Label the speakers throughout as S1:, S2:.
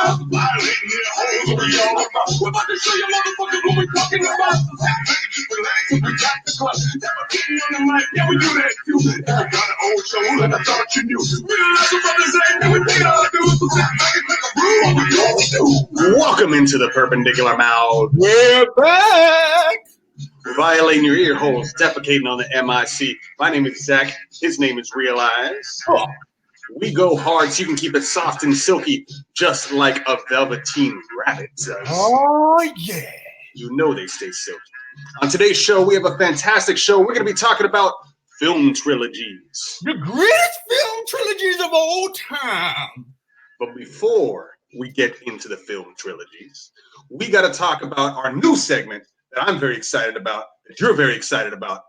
S1: about violating your holes over y'all. We're about to show you motherfuckers what we're talking about. We got the club. Never getting on the mic. Yeah, we do that too. We got an old show like I thought you knew. We don't have to brother Zach, and we paid all the dudes. So Zach, make it like a rule. We don't do. Welcome into the Perpendicular Mouth.
S2: We're back.
S1: Violating your ear holes, defecating on the MIC. My name is Zach. His name is Realize. Oh. We go hard so you can keep it soft and silky, just like a Velveteen Rabbit does.
S2: Oh, yeah.
S1: You know they stay silky. On today's show, we have a fantastic show. We're going to be talking about film trilogies.
S2: The greatest film trilogies of all time.
S1: But before we get into the film trilogies, we got to talk about our new segment that I'm very excited about, that you're very excited about.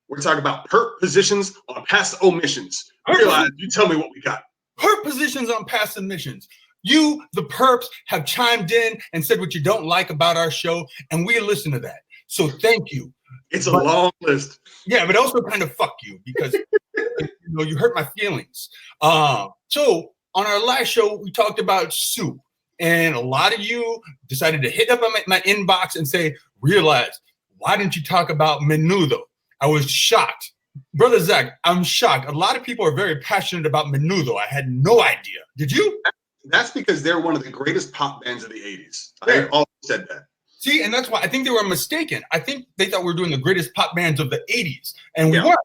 S1: We're talking about perp positions on past omissions. Realize, you tell me what we got.
S2: Perp positions on past omissions. You, the perps, have chimed in and said what you don't like about our show, and we listen to that. So thank you.
S1: It's a long list.
S2: Yeah, but also kind of fuck you because you hurt my feelings. So on our last show, we talked about soup, and a lot of you decided to hit up my inbox and say, Realize, why didn't you talk about menudo? I was shocked. Brother Zach, I'm shocked. A lot of people are very passionate about menudo. I had no idea. Did you?
S1: That's because they're one of the greatest pop bands of the 80s. I always said that.
S2: See, and that's why I think they were mistaken. I think they thought we were doing the greatest pop bands of the 80s, and we weren't.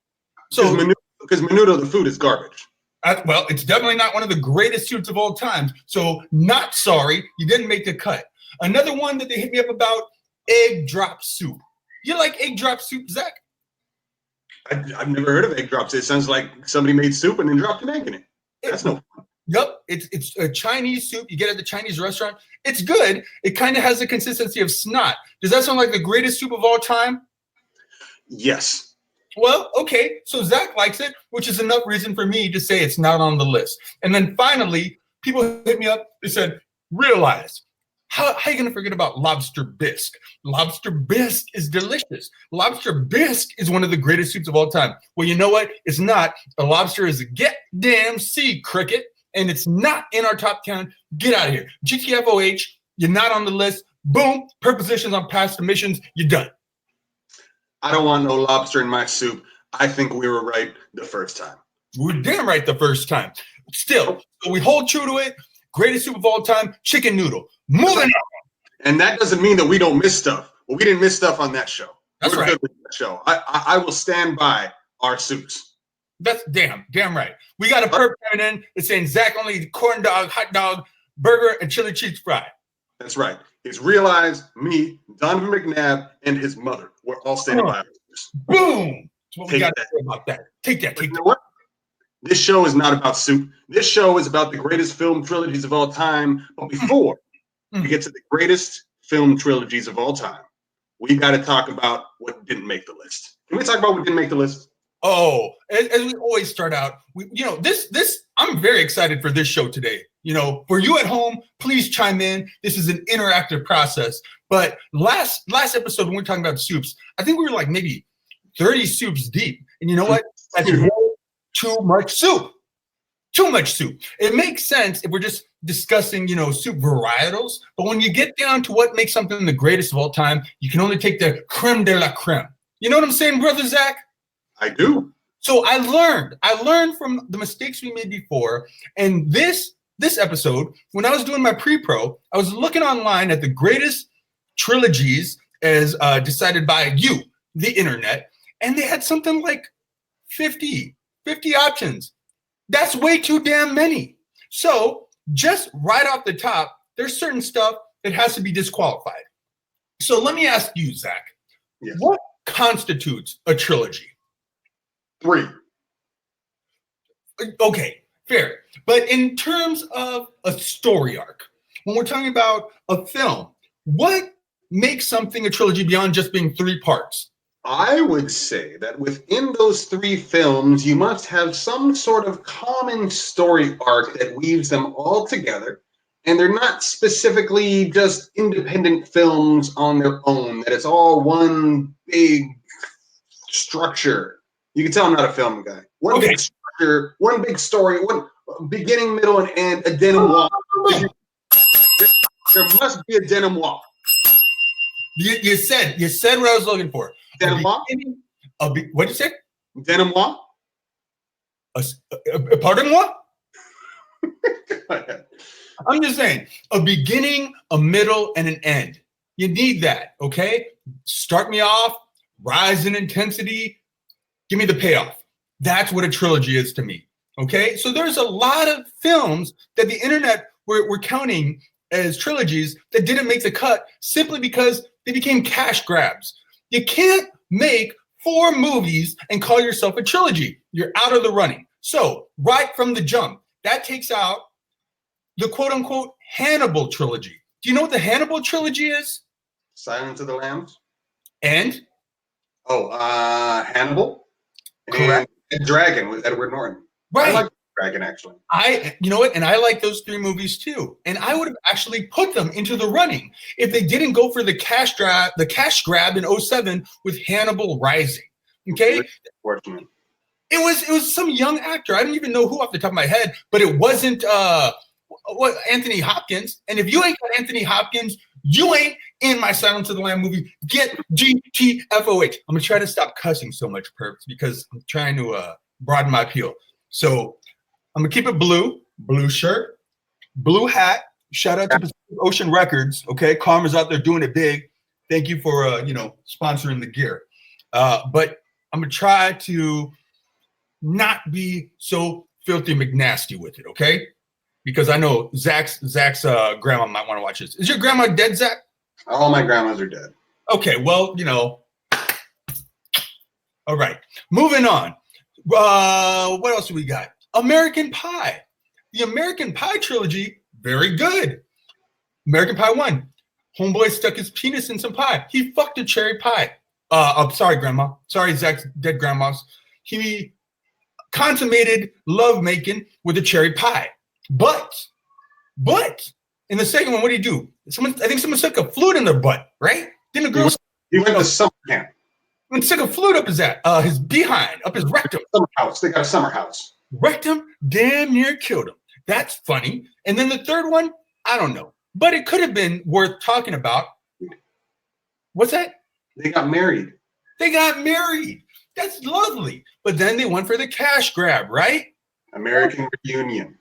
S2: So,
S1: because menudo, the food is garbage.
S2: Well, it's definitely not one of the greatest soups of all time. So, not sorry, you didn't make the cut. Another one that they hit me up about, egg drop soup. You like egg drop soup, Zach?
S1: I've never heard of egg drops. It sounds like somebody made soup and then dropped an egg in it. That's no fun.
S2: Yep, it's a Chinese soup you get at the Chinese restaurant. It's good. It kind of has the consistency of snot. Does that sound like the greatest soup of all time?
S1: Yes.
S2: Well, okay. So Zach likes it, which is enough reason for me to say it's not on the list. And then finally, people hit me up. They said, Realize, how are you going to forget about lobster bisque? Lobster bisque is delicious. Lobster bisque is one of the greatest soups of all time. Well, you know what? It's not. A lobster is a get-damn sea cricket. And it's not in our top 10. Get out of here. GTFOH, you're not on the list. Boom, prepositions on past omissions, you're done.
S1: I don't want no lobster in my soup. I think we were right the first time.
S2: We were damn right the first time. Still, so we hold true to it. Greatest soup of all time, chicken noodle. Moving on.
S1: And that doesn't mean that we don't miss stuff. Well, we didn't miss stuff on that show.
S2: That's right.
S1: That show. I will stand by our soups.
S2: That's damn right. We got a perp coming in. It's saying Zach only eat corn dog, hot dog, burger, and chili cheese fry.
S1: That's right. It's Realize, me, Donovan McNabb, and his mother. We're all standing by.
S2: Boom. That's what we got to say about that. Take that.
S1: You know what? This show is not about soup. This show is about the greatest film trilogies of all time. But before we get to the greatest film trilogies of all time, we got to talk about what didn't make the list. Can we talk about what didn't make the list?
S2: Oh, as we always start out, this I'm very excited for this show today. For you at home, please chime in. This is an interactive process. But last episode, when we were talking about soups, I think we were like maybe 30 soups deep. And you know what? That's too much soup. Too much soup. It makes sense if we're just discussing, soup varietals. But when you get down to what makes something the greatest of all time, you can only take the creme de la creme. You know what I'm saying, Brother Zach?
S1: I do.
S2: So I learned from the mistakes we made before. And this episode, when I was doing my pre-pro, I was looking online at the greatest trilogies as decided by you, the internet, and they had something like 50 options. That's way too damn many. So just right off the top, there's certain stuff that has to be disqualified. So let me ask you, Zach, yes. What constitutes a trilogy?
S1: 3.
S2: Okay, fair. But in terms of a story arc, when we're talking about a film, what makes something a trilogy beyond just being 3 parts?
S1: I would say that within those 3 films, you must have some sort of common story arc that weaves them all together. And they're not specifically just independent films on their own, that it's all one big structure. You can tell I'm not a film guy. One big structure, one big story, one beginning, middle, and end, a denim wall. There must be a denouement.
S2: You said what I was looking for.
S1: Denouement?
S2: What'd you say?
S1: Denouement?
S2: Pardon what? I'm just saying, a beginning, a middle, and an end. You need that, okay? Start me off, rise in intensity, give me the payoff. That's what a trilogy is to me, okay? So there's a lot of films that the internet were counting as trilogies that didn't make the cut simply because they became cash grabs. You can't make 4 movies and call yourself a trilogy. You're out of the running. So right from the jump, that takes out the quote-unquote Hannibal trilogy. Do you know what the Hannibal trilogy is?
S1: Silence of the Lambs.
S2: And?
S1: Hannibal.
S2: Correct.
S1: And Dragon with Edward Norton.
S2: Right.
S1: I like Dragon, actually.
S2: You know what? And I like those 3 movies too. And I would have actually put them into the running if they didn't go for the cash grab in 2007 with Hannibal Rising. Okay?
S1: Unfortunately.
S2: It was some young actor. I don't even know who off the top of my head, but it wasn't Anthony Hopkins. And if you ain't got Anthony Hopkins, you ain't in my Silence of the Lamb movie. Get GTFOH. I'm gonna try to stop cussing so much, perps, because I'm trying to broaden my appeal. So I'm gonna keep it blue shirt, blue hat. Shout out to Pacific Ocean Records. Okay, Karma's out there doing it big. Thank you for sponsoring the gear. But I'm gonna try to not be so filthy McNasty with it, okay? Because I know Zach's grandma might want to watch this. Is your grandma dead, Zach?
S1: All my grandmas are dead.
S2: Okay, well, all right. Moving on. What else do we got? American Pie. The American Pie trilogy, very good. American Pie 1. Homeboy stuck his penis in some pie. He fucked a cherry pie. I'm sorry, Grandma. Sorry, Zach's dead grandmas. He consummated lovemaking with a cherry pie. But in the second one, what did he do? I think someone stuck a flute in their butt, right? Didn't a girl?
S1: He went to summer camp.
S2: And stuck a flute up his behind, up his rectum.
S1: Summer house. They got a summer house.
S2: Rectum damn near killed him. That's funny. And then the third one, I don't know, but it could have been worth talking about. What's that?
S1: They got married.
S2: They got married. That's lovely. But then they went for the cash grab, right?
S1: American Reunion.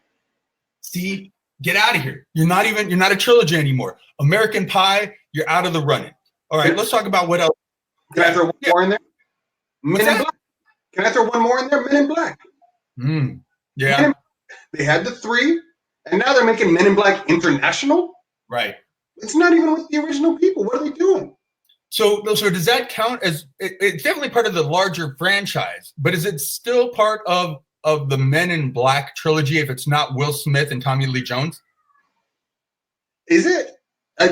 S2: See, get out of here. You're not a trilogy anymore. American Pie, you're out of the running. All right, let's talk about what else.
S1: Can I throw one more in there? Men in Black. Can I throw one more in there? Men in Black.
S2: Yeah.
S1: They had the 3, and now they're making Men in Black International?
S2: Right.
S1: It's not even with the original people. What are they doing?
S2: So does that count as it's definitely part of the larger franchise, but is it still part of the Men in Black trilogy if it's not Will Smith and Tommy Lee Jones?
S1: Is it?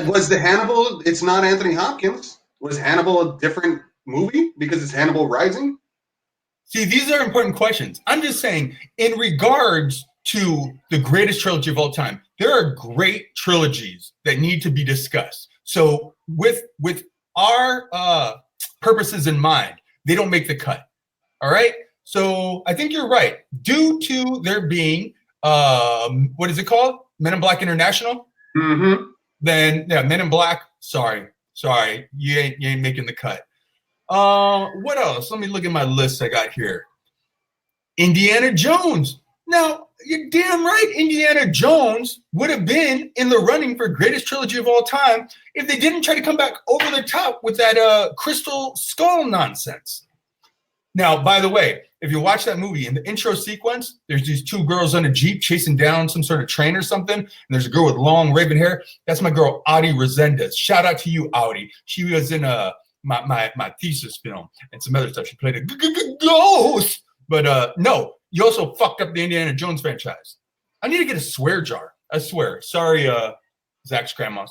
S1: Was the Hannibal, it's not Anthony Hopkins. Was Hannibal a different movie because it's Hannibal Rising?
S2: See, these are important questions. I'm just saying, in regards to the greatest trilogy of all time, there are great trilogies that need to be discussed. So with our purposes in mind, they don't make the cut. All right? So I think you're right. Due to there being, what is it called? Men in Black International?
S1: Mm-hmm.
S2: Then, yeah, Men in Black, sorry, you ain't making the cut. What else? Let me look at my list I got here. Indiana Jones. Now, you're damn right Indiana Jones would have been in the running for greatest trilogy of all time if they didn't try to come back over the top with that crystal skull nonsense. Now, by the way, if you watch that movie, in the intro sequence, there's these 2 girls on a Jeep chasing down some sort of train or something, and there's a girl with long raven hair. That's my girl, Audie Resendez. Shout out to you, Audie. She was in my thesis film and some other stuff. She played a ghost. But no, you also fucked up the Indiana Jones franchise. I need to get a swear jar. I swear. Sorry, Zach's grandmas.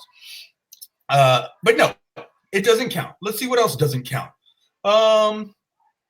S2: But no, it doesn't count. Let's see what else doesn't count.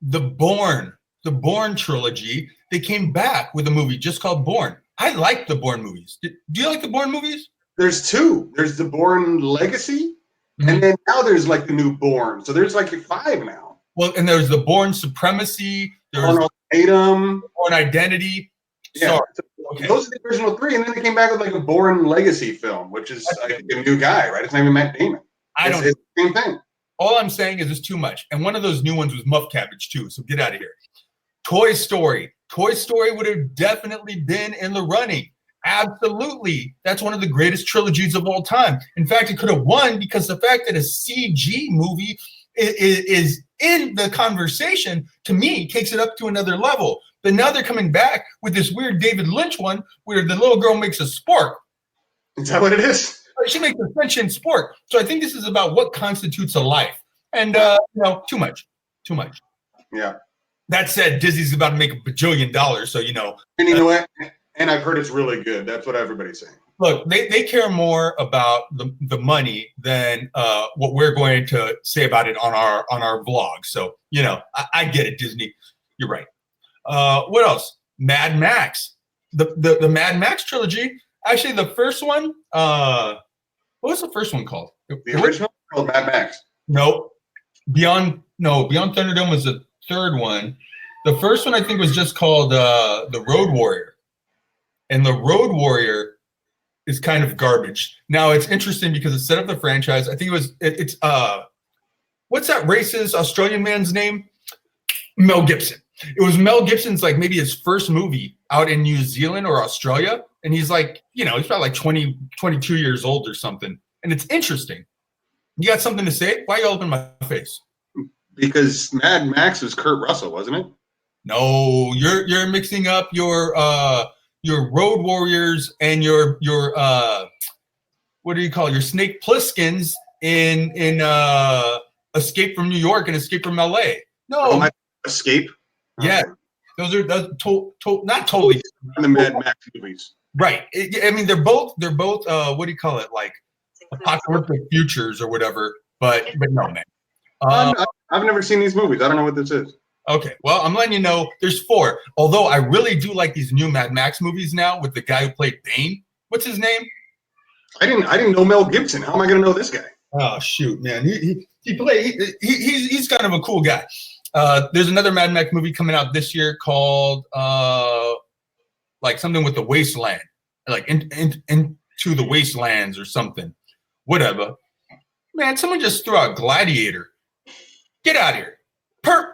S2: The Bourne trilogy. They came back with a movie just called Bourne. I like the Bourne movies. Do you like the Bourne movies?
S1: There's 2. There's the Bourne Legacy, and then now there's like the new Bourne. So there's like 5 now.
S2: Well, and there's the Bourne Supremacy. There's
S1: Bourne Ultimatum.
S2: Bourne Identity.
S1: Yeah.
S2: Sorry. Okay.
S1: Those are the original three, and then they came back with like a Bourne Legacy film, which is I think a new guy, right? It's not even Matt Damon. It's the same thing.
S2: All I'm saying is it's too much. And one of those new ones was Muff Cabbage too, so get out of here. Toy Story. Toy Story would have definitely been in the running. Absolutely. That's one of the greatest trilogies of all time. In fact, it could have won because the fact that a CG movie is in the conversation, to me, takes it up to another level. But now they're coming back with this weird David Lynch one where the little girl makes a spork.
S1: Is that what it is?
S2: She makes a sentient spork. So I think this is about what constitutes a life. And, too much. Too much.
S1: Yeah.
S2: That said, Disney's about to make $1 bajillion, so,
S1: And you know what? And I've heard it's really good. That's what everybody's saying.
S2: Look, they care more about the money than what we're going to say about it on our vlog. So, I get it, Disney. You're right. What else? Mad Max. The Mad Max trilogy. Actually, the first one, what was the first one called?
S1: The original called Mad Max.
S2: No. Beyond Thunderdome was the third one. The first one I think was just called The Road Warrior. And The Road Warrior is kind of garbage. Now it's interesting because it set up the franchise. I think it's what's that racist Australian man's name? Mel Gibson. It was Mel Gibson's like maybe his first movie out in New Zealand or Australia. And he's like, he's probably like 20, 22 years old or something. And it's interesting. You got something to say? Why are you all up in my face?
S1: Because Mad Max was Kurt Russell, wasn't it?
S2: No, you're mixing up your Road Warriors and your what do you call it? Your Snake Plisskens in Escape from New York and Escape from LA. No,
S1: Escape.
S2: Yeah, those are not totally
S1: the Mad Max movies.
S2: Right. I mean, they're both what do you call it? Like apocalyptic futures or whatever. But no, man.
S1: I've never seen these movies. I don't know what this is.
S2: Okay, well, I'm letting you know there's 4. Although I really do like these new Mad Max movies now with the guy who played Bane. What's his name?
S1: I didn't know Mel Gibson. How am I going to know this guy?
S2: Oh shoot, man! He's kind of a cool guy. There's another Mad Max movie coming out this year called like something with the wasteland, like into the wastelands or something. Whatever. Man, someone just threw out Gladiator. Get out of here, perp.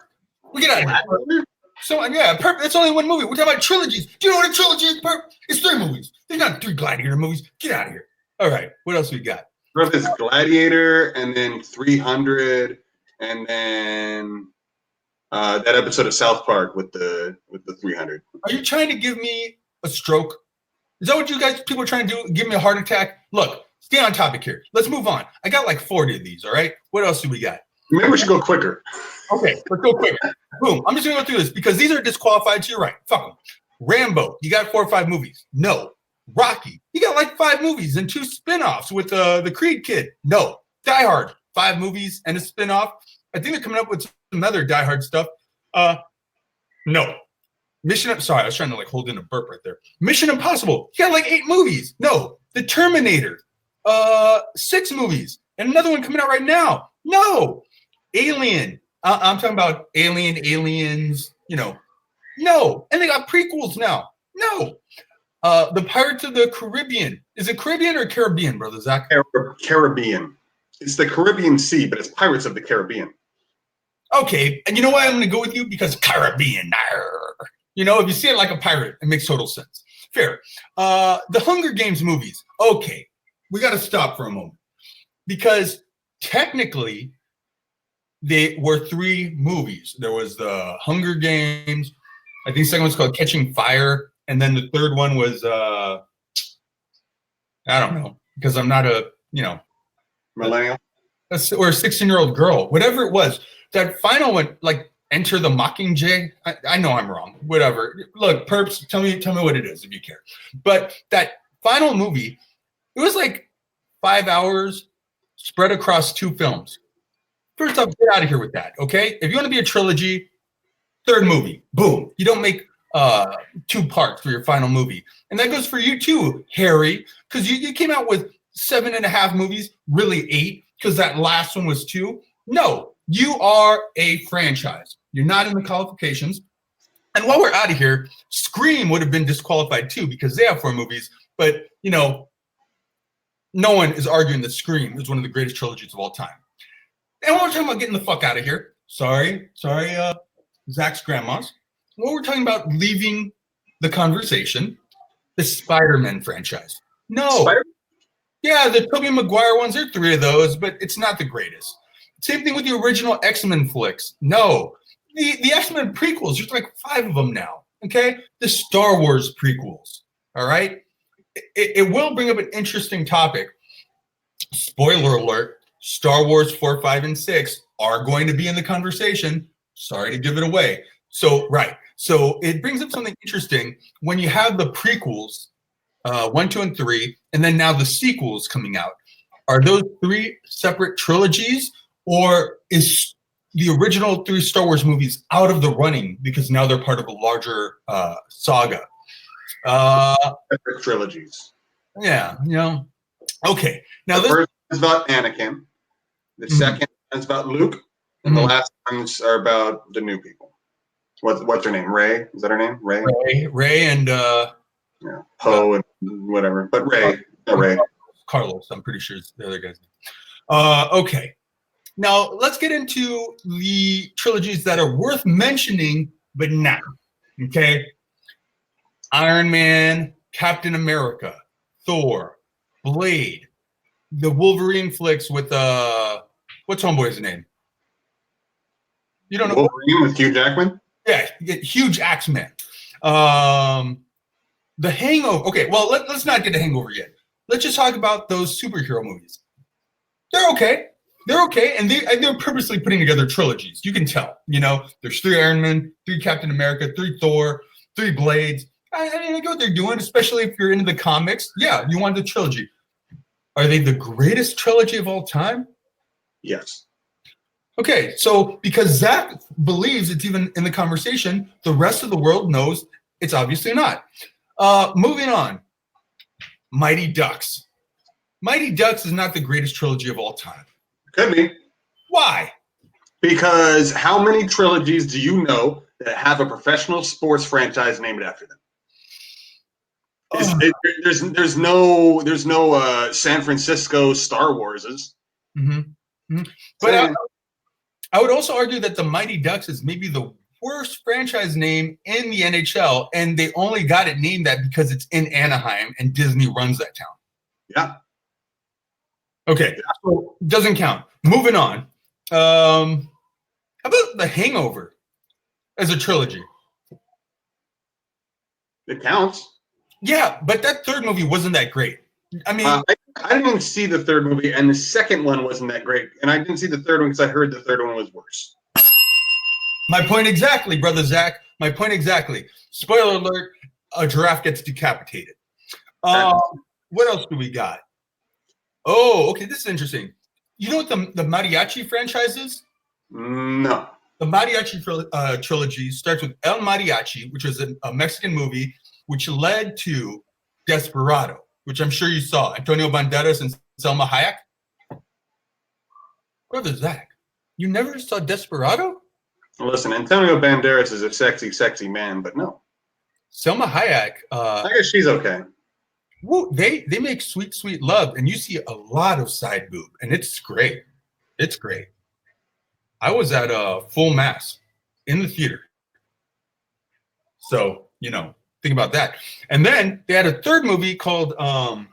S2: We get out of here. So perp. That's only one movie. We're talking about trilogies. Do you know what a trilogy is, perp? It's 3 movies. There's not 3 Gladiator movies. Get out of here. All right. What else we got?
S1: There's Gladiator, and then 300, and then that episode of South Park with the 300.
S2: Are you trying to give me a stroke? Is that what people are trying to do? Give me a heart attack? Look, stay on topic here. Let's move on. I got like 40 of these. All right. What else do we got?
S1: Maybe we should go quicker.
S2: Okay, let's go quicker. Boom. I'm just gonna go through this because these are disqualified to your right. Fuck them. Rambo, you got 4 or 5 movies. No. Rocky, you got like 5 movies and 2 spin-offs with the Creed kid. No. Die Hard, 5 movies and a spin-off. I think they're coming up with some other Die Hard stuff. No. Sorry, I was trying to like hold in a burp right there. Mission Impossible, you got like 8 movies. No. The Terminator, 6 movies and another one coming out right now. No. Alien, I'm talking about Aliens, No. And they got prequels now. No. The Pirates of the Caribbean. Is it Caribbean or Caribbean, Brother Zach?
S1: Caribbean. It's the Caribbean Sea, but it's Pirates of the Caribbean.
S2: Okay. And you know why I'm going to go with you? Because Caribbean. If you see it like a pirate, it makes total sense. Fair. The Hunger Games movies. Okay. We got to stop for a moment. Because technically, they were 3 movies. There was the Hunger Games. I think the second one's called Catching Fire. And then the third one was, I don't know, because I'm not a,
S1: millennial
S2: or a 16-year-old girl, whatever it was. That final one, like Enter the Mockingjay. I know I'm wrong. Whatever. Look, perps, tell me what it is if you care. But that final movie, it was like 5 hours spread across 2 films. First off, get out of here with that, okay? If you want to be a trilogy, 3rd movie, boom. You don't make 2 parts for your final movie. And that goes for you too, Harry, because you came out with 7.5 movies, really 8, because that last one was 2. No, you are a franchise. You're not in the qualifications. And while we're out of here, Scream would have been disqualified too because they have 4 movies. But, you know, no one is arguing that Scream is one of the greatest trilogies of all time. And while we're talking about getting the fuck out of here, sorry, Zach's grandmas. While we're talking about leaving the conversation, the Spider-Man franchise. No. Yeah, the Tobey Maguire ones, there are 3 of those, but it's not the greatest. Same thing with the original X-Men flicks. No. The X-Men prequels, there's like 5 of them now, okay? The Star Wars prequels, all right? It will bring up an interesting topic. Spoiler alert, Star Wars 4, 5, and 6 are going to be in the conversation. Sorry to give it away. So it brings up something interesting when you have the prequels, 1, 2, and 3, and then now the sequels coming out. Are those 3 separate trilogies, or is the original 3 Star Wars movies out of the running because now they're part of a larger saga?
S1: Separate trilogies.
S2: Yeah, you know. Okay. Now
S1: the first is about Anakin. The second is about Luke, and the last ones are about the new people. What's her name? Rey? Is that her name? Rey.
S2: Rey, and
S1: Poe and whatever. But Rey. Rey.
S2: Carlos. I'm pretty sure it's the other guy's name. Okay. Now let's get into the trilogies that are worth mentioning, but not. Okay. Iron Man, Captain America, Thor, Blade, the Wolverine flicks with what's homeboy's name? You don't know?
S1: Wolverine with Hugh Jackman?
S2: Yeah, huge Axeman. The Hangover. Okay, well let's not get to Hangover yet. Let's just talk about those superhero movies. They're okay. They're okay, and they're purposely putting together trilogies. You can tell. You know, there's 3 Iron Man, 3 Captain America, 3 Thor, 3 Blades. I mean, I get what they're doing, especially if you're into the comics. Yeah, you want the trilogy. Are they the greatest trilogy of all time?
S1: Yes.
S2: Okay, so because Zach believes it's even in the conversation, the rest of the world knows it's obviously not. Moving on. Mighty Ducks. Mighty Ducks is not the greatest trilogy of all time.
S1: Could be.
S2: Why?
S1: Because how many trilogies do you know that have a professional sports franchise named after them? There's no San Francisco Star Warses.
S2: But I would also argue that the Mighty Ducks is maybe the worst franchise name in the NHL, and they only got it named that because it's in Anaheim and Disney runs that town.
S1: Yeah.
S2: Okay, so doesn't count. Moving on. How about The Hangover as a trilogy?
S1: It counts.
S2: Yeah, but that 3rd movie wasn't that great. I mean,
S1: I didn't see the 3rd movie, and the 2nd one wasn't that great. And I didn't see the 3rd one because I heard the 3rd one was worse.
S2: My point exactly, brother Zach. My point exactly. Spoiler alert: a giraffe gets decapitated. What else do we got? Oh, okay, this is interesting. You know what the Mariachi franchise is?
S1: No.
S2: The Mariachi trilogy starts with El Mariachi, which was a Mexican movie, which led to Desperado, which I'm sure you saw. Antonio Banderas and Selma Hayek. Brother Zach, you never saw Desperado?
S1: Listen, Antonio Banderas is a sexy, sexy man, but no.
S2: Selma Hayek.
S1: I guess she's okay.
S2: Woo, they make sweet, sweet love, and you see a lot of side boob, and it's great. It's great. I was at a full mass in the theater. So, you know, think about that. And then they had a 3rd movie called oh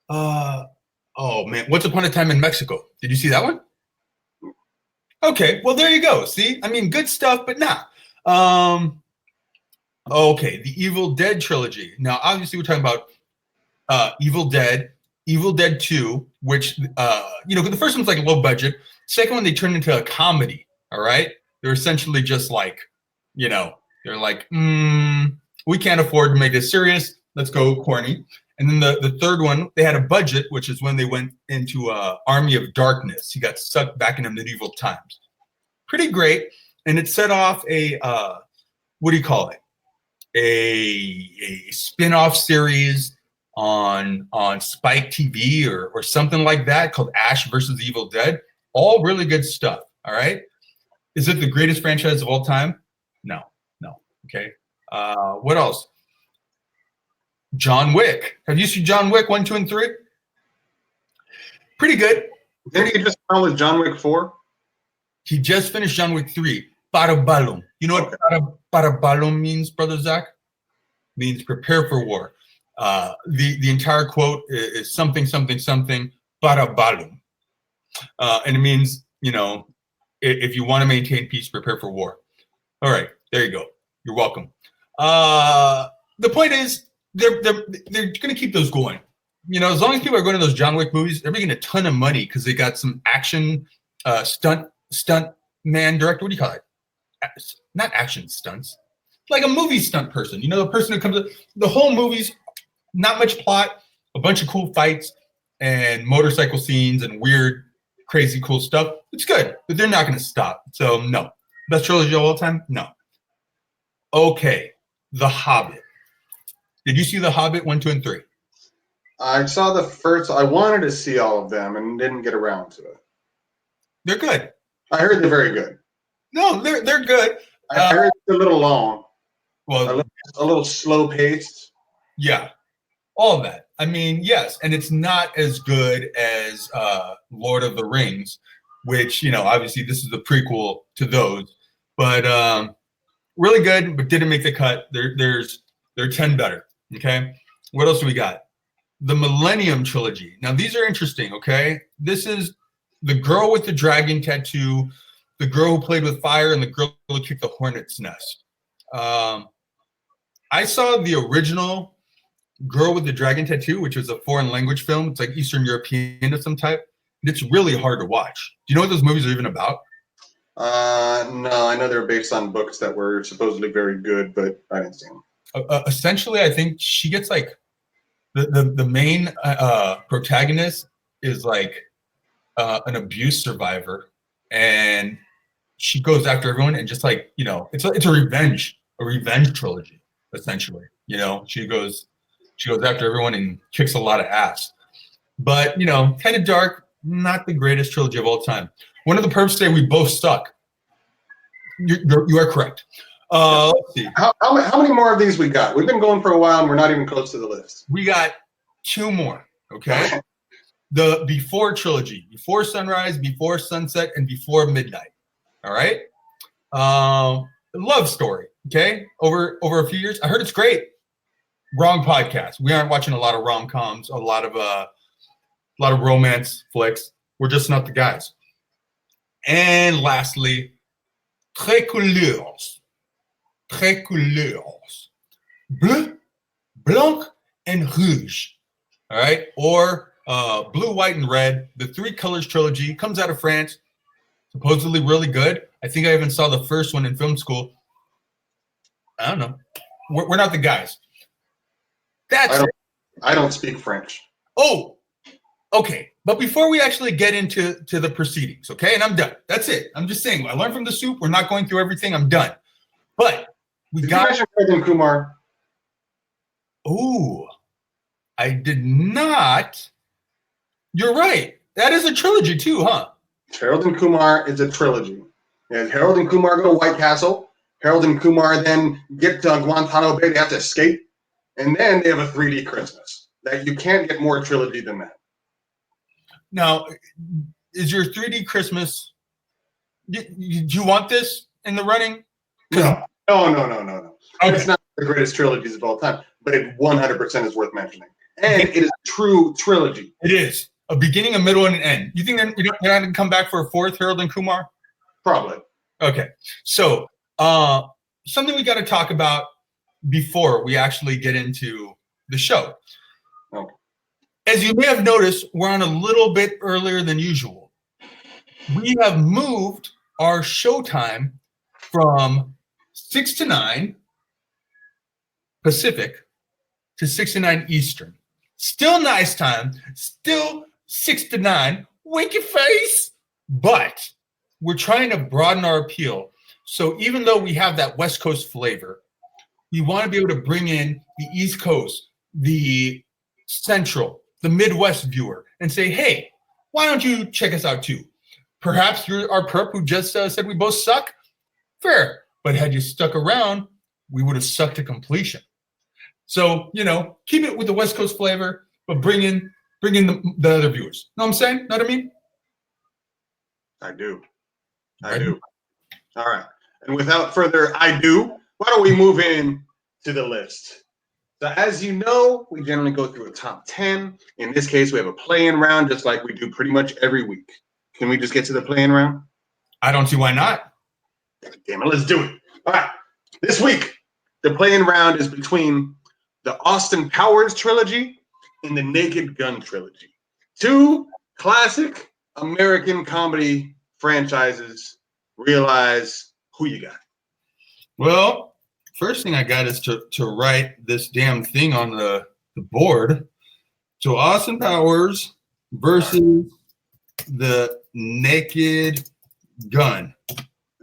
S2: man, Once Upon a Time in Mexico. Did you see that one? Okay, well there you go. See? I mean, good stuff, but nah. Okay, the Evil Dead trilogy. Now, obviously, we're talking about Evil Dead 2, which, you know, the first one's like low budget. Second one, they turned into a comedy, all right? They're essentially just like, you know, they're like, we can't afford to make this serious. Let's go corny. And then the 3rd one, they had a budget, which is when they went into Army of Darkness. He got sucked back into medieval times. Pretty great. And it set off a, what do you call it? A spin-off series on Spike TV or something like that called Ash versus Evil Dead. All really good stuff. All right. Is it the greatest franchise of all time? No. Okay. What else? John Wick. Have you seen John Wick 1, 2, and 3? Pretty good.
S1: Didn't he just come with John Wick 4?
S2: He just finished John Wick 3. Parabalum. You know what parabalum means, Brother Zach? Means prepare for war. The entire quote is something, something, something, parabalum. And it means, if you want to maintain peace, prepare for war. All right, there you go. You're welcome. The point is, they're going to keep those going. As long as people are going to those John Wick movies, they're making a ton of money because they got some action stunt man director. What do you call it? Not action stunts. Like a movie stunt person. The person who comes up. The whole movie's not much plot, a bunch of cool fights and motorcycle scenes and weird, crazy, cool stuff. It's good, but they're not going to stop. So no. Best trilogy of all time? No. Okay. The Hobbit. Did you see The Hobbit 1, 2, and 3?
S1: I saw the first. I wanted to see all of them and didn't get around to it.
S2: They're good.
S1: I heard they're very good.
S2: No, they're good.
S1: I heard it's a little long.
S2: Well,
S1: a little slow paced.
S2: Yeah, all of that. I mean, yes, and it's not as good as Lord of the Rings, which obviously this is the prequel to those, but really good, but didn't make the cut. They're 10 better. Okay, what else do we got? The Millennium Trilogy. Now these are interesting. Okay, this is the girl with the dragon tattoo, the girl who played with fire, and the girl who kicked the hornet's nest. I saw the original Girl with the Dragon Tattoo, which was a foreign language film. It's like Eastern European of some type. And it's really hard to watch. Do you know what those movies are even about?
S1: No, I know they're based on books that were supposedly very good, but I didn't see them.
S2: Essentially, I think she gets like the main protagonist is like an abuse survivor, and she goes after everyone and just like it's a revenge trilogy essentially. She goes after everyone and kicks a lot of ass, but kind of dark. Not the greatest trilogy of all time. One of the perps say we both suck. You are correct. Let's see.
S1: How many more of these we got? We've been going for a while and we're not even close to the list.
S2: We got 2 more. Okay. The Before trilogy: Before Sunrise, Before Sunset, and Before Midnight. All right. Love story. Okay. Over a few years. I heard it's great. Wrong podcast. We aren't watching a lot of rom-coms, a lot of romance flicks. We're just not the guys. And lastly, Très couleurs. Bleu, blanc, and rouge. All right. Or blue, white, and red. The 3 colors trilogy comes out of France. Supposedly really good. I think I even saw the first one in film school. I don't know. We're not the guys.
S1: I don't speak French.
S2: Oh, okay. But before we actually get into the proceedings, okay, and I'm done. That's it. I'm just saying, I learned from the soup. We're not going through everything. I'm done. But
S1: Did you mention Harold Kumar?
S2: Oh, I did not. You're right. That is a trilogy too, huh?
S1: Harold and Kumar is a trilogy. And Harold and Kumar go to White Castle. Harold and Kumar then get to Guantanamo Bay. They have to escape. And then they have a 3D Christmas. That you can't get more trilogy than that. Now,
S2: is your 3D Christmas, do you want this in the running?
S1: No. Okay. It's not the greatest trilogies of all time, but it 100% is worth mentioning. And it is a true trilogy.
S2: It is. A beginning, a middle, and an end. You think they're not going to come back for a 4th Harold and Kumar?
S1: Probably.
S2: Okay. So, something we got to talk about before we actually get into the show.
S1: Okay.
S2: As you may have noticed, we're on a little bit earlier than usual. We have moved our showtime from 6 to 9 Pacific to 6 to 9 Eastern. Still nice time, still 6 to 9, wake your face. But we're trying to broaden our appeal. So even though we have that West Coast flavor, we want to be able to bring in the East Coast, the Central, the Midwest viewer and say, hey, why don't you check us out too? Perhaps you're our perp who just said we both suck. Fair. But had you stuck around, we would have sucked to completion. So, keep it with the West Coast flavor, but bring in the other viewers. Know what I'm saying? Know what I mean?
S1: I do. I
S2: Right.
S1: do. All right. And without further ado, why don't we move in to the list? So as you know, we generally go through a top 10. In this case, we have a play-in round, just like we do pretty much every week. Can we just get to the play-in round?
S2: I don't see why not.
S1: Damn it, let's do it. All right. This week, the play-in round is between the Austin Powers trilogy and the Naked Gun trilogy. Two classic American comedy franchises. Realize who you got.
S2: Well, first thing I got is to write this damn thing on the board. So Austin Powers versus the Naked Gun.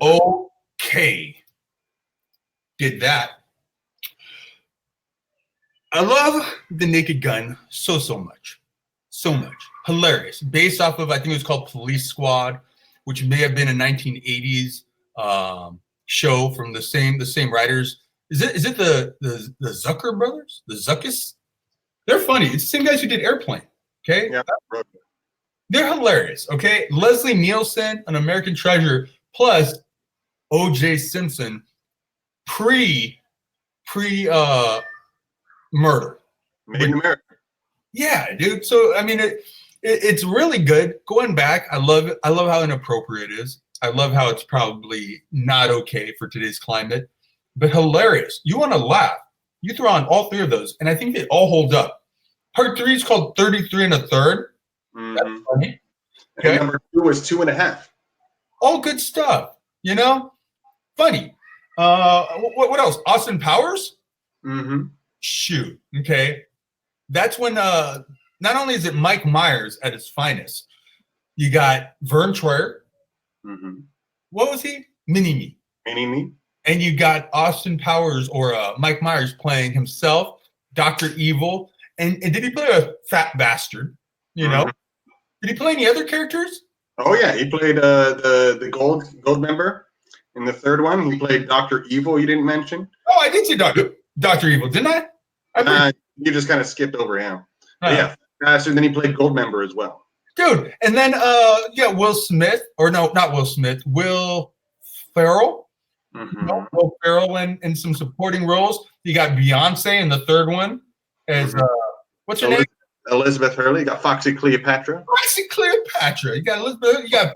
S2: Okay. Did that. I love the Naked Gun so much. So much. Hilarious. Based off of, I think it was called Police Squad, which may have been a 1980s show from the same writers. Is it the Zucker brothers? The Zuckis? They're funny. It's the same guys who did Airplane. Okay?
S1: Yeah.
S2: They're hilarious. Okay? Leslie Nielsen, an American Treasure, plus O.J. Simpson, pre murder.
S1: Made in America.
S2: Yeah, dude. So I mean, it's really good. Going back, I love it. I love how inappropriate it is. I love how it's probably not okay for today's climate, but hilarious. You want to laugh? You throw on all three of those, and I think they all hold up. Part 3 is called 33 1/3.
S1: Mm-hmm.
S2: That's funny.
S1: Okay. And number 2 was 2.5.
S2: All good stuff. Funny. What else? Austin Powers.
S1: Mm-hmm.
S2: Shoot. Okay. That's when not only is it Mike Myers at his finest, you got Vern Troyer.
S1: Mm-hmm.
S2: What was he? Mini-Me.
S1: Mini-Me.
S2: And you got Austin Powers or Mike Myers playing himself, Dr. Evil. And did he play a fat bastard?
S1: Mm-hmm.
S2: Did he play any other characters?
S1: Oh yeah, he played the gold member in the third one. He played Dr. Evil. You didn't mention.
S2: Oh, I did see Dr. Evil, didn't I?
S1: You just kind of skipped over him. Yeah, faster. Then he played Goldmember as well.
S2: Dude, and then Will Smith, or no, not Will Smith, Will Ferrell.
S1: Mm-hmm.
S2: Will Ferrell in some supporting roles. You got Beyonce in the third one as what's her name?
S1: Elizabeth Hurley. You got Foxy Cleopatra.
S2: Foxy Cleopatra. You got Elizabeth. You got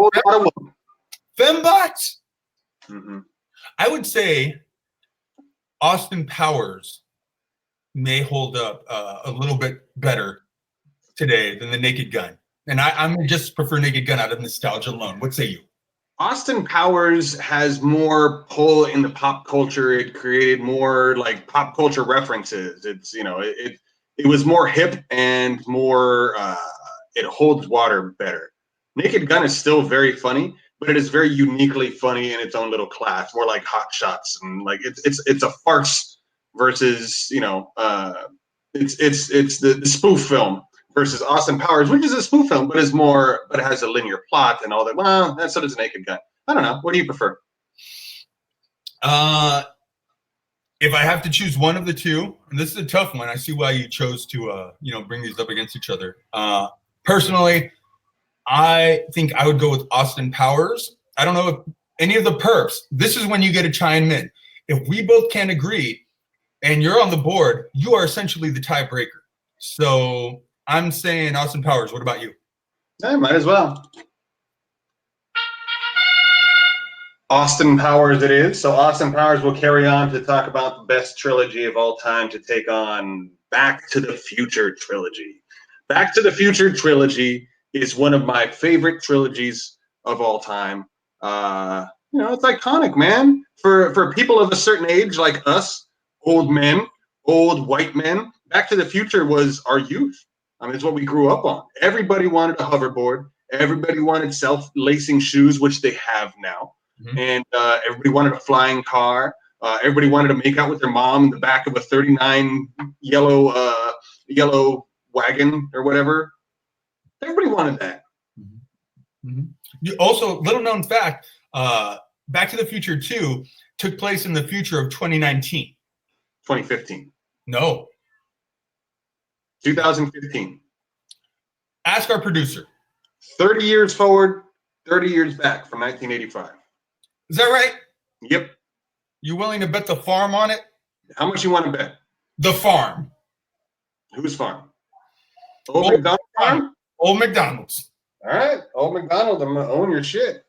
S2: Fembot.
S1: Mm-hmm.
S2: I would say Austin Powers may hold up a little bit better today than the Naked Gun. And I'm just prefer Naked Gun out of nostalgia alone. What say you?
S1: Austin Powers has more pull in the pop culture. It created more like pop culture references. It's it was more hip and more it holds water better. Naked Gun is still very funny, but it is very uniquely funny in its own little class, more like Hot Shots, and like it's a farce versus it's the spoof film versus Austin Powers, which is a spoof film, but it has a linear plot and all that. Well, that's so does Naked Gun. I don't know. What do you prefer?
S2: If I have to choose one of the two, and this is a tough one, I see why you chose to bring these up against each other. Personally, I think I would go with Austin Powers. I don't know if any of the perps. This is when you get to chime in. If we both can't agree, and you're on the board, you are essentially the tiebreaker. So I'm saying Austin Powers. What about you?
S1: I might as well. Austin Powers it is. So Austin Powers will carry on to talk about the best trilogy of all time to take on Back to the Future trilogy. Back to the Future trilogy is one of my favorite trilogies of all time. It's iconic, man. For people of a certain age like us, old men, old white men, Back to the Future was our youth. I mean, it's what we grew up on. Everybody wanted a hoverboard. Everybody wanted self-lacing shoes, which they have now. Mm-hmm. And everybody wanted a flying car. Everybody wanted to make out with their mom in the back of a 39 yellow wagon or whatever. Everybody wanted that.
S2: Mm-hmm. Also, little known fact, Back to the Future 2 took place in the future of 2019.
S1: 2015.
S2: No.
S1: 2015.
S2: Ask our producer.
S1: 30 years forward, 30 years back from 1985.
S2: Is that right?
S1: Yep.
S2: You willing to bet the farm on it?
S1: How much you want to bet?
S2: The farm.
S1: Whose farm? Old McDonald farm?
S2: Old McDonald's.
S1: All right. Old McDonald, I'm going to own your shit.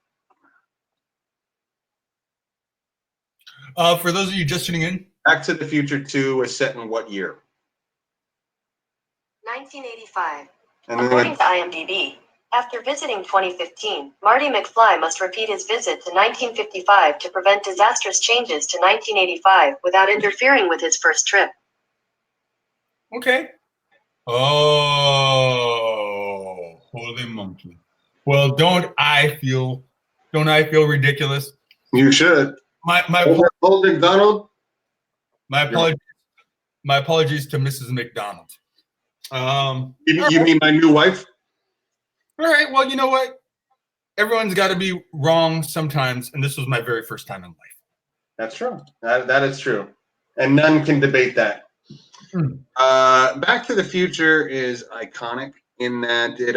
S2: For those of you just tuning in.
S1: Back to the Future 2 was set in what year?
S3: 1985.
S1: And
S3: According to IMDb, after visiting 2015, Marty McFly must repeat his visit to 1955 to prevent disastrous changes to 1985 without interfering with his first trip.
S2: Okay. Oh, holy monkey. Well, don't I feel ridiculous?
S1: You should.
S2: My
S1: Old McDonald?
S2: My apologies to Mrs. McDonald.
S1: You mean my new wife?
S2: All right. Well, you know what? Everyone's got to be wrong sometimes, and this was my very first time in life.
S1: That's true. That is true, and none can debate that. Back to the Future is iconic in that it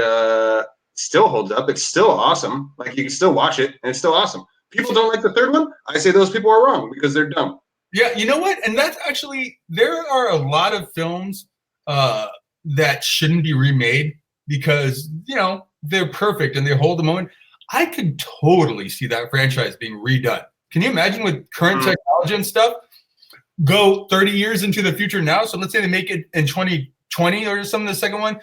S1: still holds up. It's still awesome. Like, you can still watch it, and it's still awesome. People don't like the third one. I say those people are wrong because they're dumb.
S2: Yeah, you know what? And that's actually, there are a lot of films that shouldn't be remade because, you know, they're perfect and they hold the moment. I could totally see that franchise being redone. Can you imagine with current technology and stuff? Go 30 years into the future now. So let's say they make it in 2020 or something, the second one.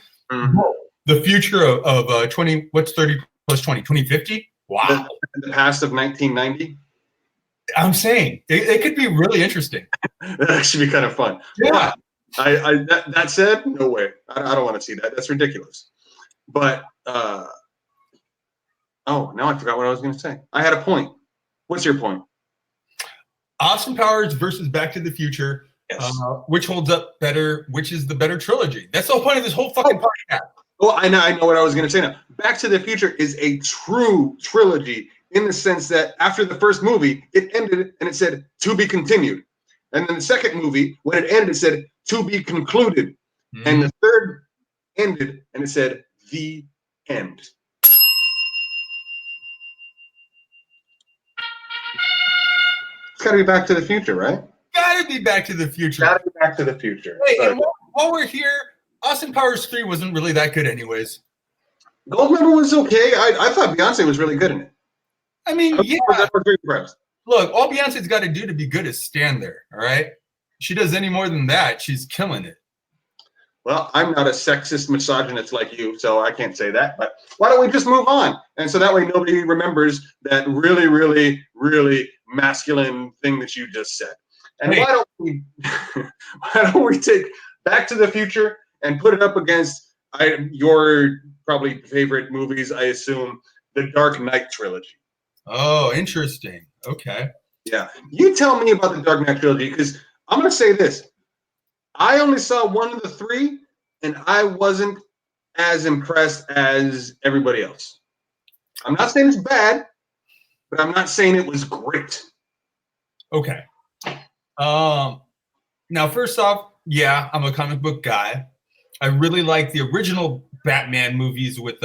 S2: The future of 20, what's 30 plus 20? 2050? Wow.
S1: The past of 1990?
S2: I'm saying it could be really interesting.
S1: That'd actually be kind of fun.
S2: Yeah.
S1: That said, no way. I don't want to see that. That's ridiculous. But now I forgot what I was going to say. I had a point. What's your point?
S2: Austin Powers versus Back to the Future. Yes. Which holds up better? Which is the better trilogy? That's the whole point of this whole fucking podcast.
S1: Well, I know what I was going to say now. Back to the Future is a true trilogy in the sense that after the first movie, it ended and it said, to be continued. And then the second movie, when it ended, it said, to be concluded. And the third ended and it said, the end. It's got to be Back to the Future, right?
S2: Gotta be Back to the Future.
S1: Gotta be Back to the Future.
S2: Hey, and while we're here, Austin Powers 3 wasn't really that good anyways.
S1: Goldmember was okay. I thought Beyonce was really good in it.
S2: I mean, yeah.
S1: I was very impressed.
S2: Look, all Beyonce's got to do to be good is stand there, all right? She does any more than that, she's killing it.
S1: Well, I'm not a sexist misogynist like you, so I can't say that. But why don't we just move on? And so that way nobody remembers that really, really, really masculine thing that you just said. And why don't we take Back to the Future and put it up against your probably favorite movies, I assume, the Dark Knight trilogy.
S2: Oh, interesting. Okay.
S1: Yeah. You tell me about the Dark Knight trilogy, because I'm going to say this. I only saw one of the three, and I wasn't as impressed as everybody else. I'm not saying it's bad, but I'm not saying it was great.
S2: Okay. Now, first off, yeah, I'm a comic book guy. I really like the original Batman movies with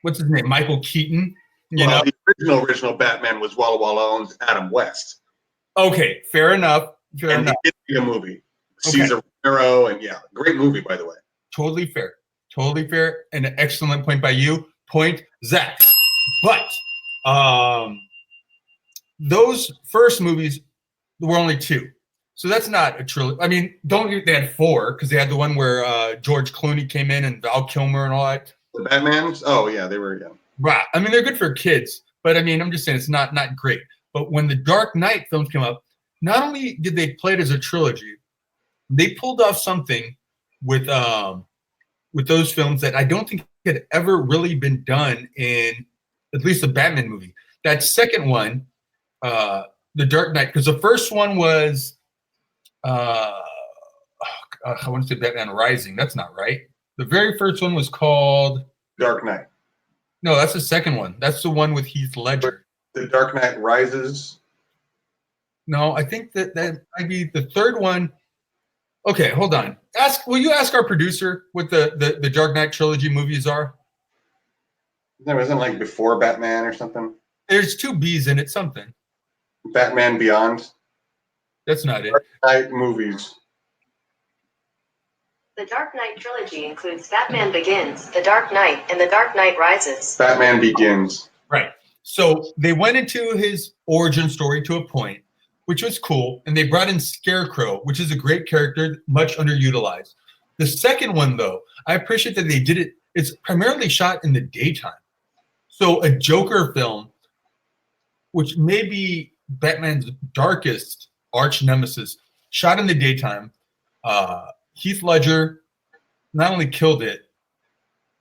S2: what's his name, Michael Keaton. You know,
S1: the original Batman was Walla Walla owns Adam West.
S2: Okay, fair enough.
S1: It did be a movie. Caesar Romero, and yeah, great movie, by the way.
S2: Totally fair. Totally fair. And an excellent point by you. Point, Zach. But those first movies were only two. So that's not a trilogy. I mean, they had four, because they had the one where George Clooney came in and Val Kilmer and all that.
S1: The Batmans? Oh, yeah, they were, yeah.
S2: Right. I mean, they're good for kids. But I mean, I'm just saying it's not great. But when the Dark Knight films came up, not only did they play it as a trilogy, they pulled off something with those films that I don't think had ever really been done in at least the Batman movie. That second one, the Dark Knight, because the first one was I want to say Batman Rising. That's not right. The very first one was called
S1: Dark Knight.
S2: No, that's the second one. That's the one with Heath Ledger.
S1: The Dark Knight Rises.
S2: No, I think that might be the third one. Okay, hold on. Will you ask our producer what the Dark Knight trilogy movies are?
S1: There wasn't like before Batman or something.
S2: There's two B's in it, something.
S1: Batman Beyond.
S2: That's not it.
S1: Dark Knight movies.
S3: The Dark Knight trilogy includes Batman Begins, The Dark Knight, and The Dark Knight Rises.
S1: Batman Begins.
S2: Right. So they went into his origin story to a point, which was cool, and they brought in Scarecrow, which is a great character, much underutilized. The second one, though, I appreciate that they did it. It's primarily shot in the daytime. So a Joker film, which may be Batman's darkest arch nemesis, shot in the daytime. Heath Ledger not only killed it,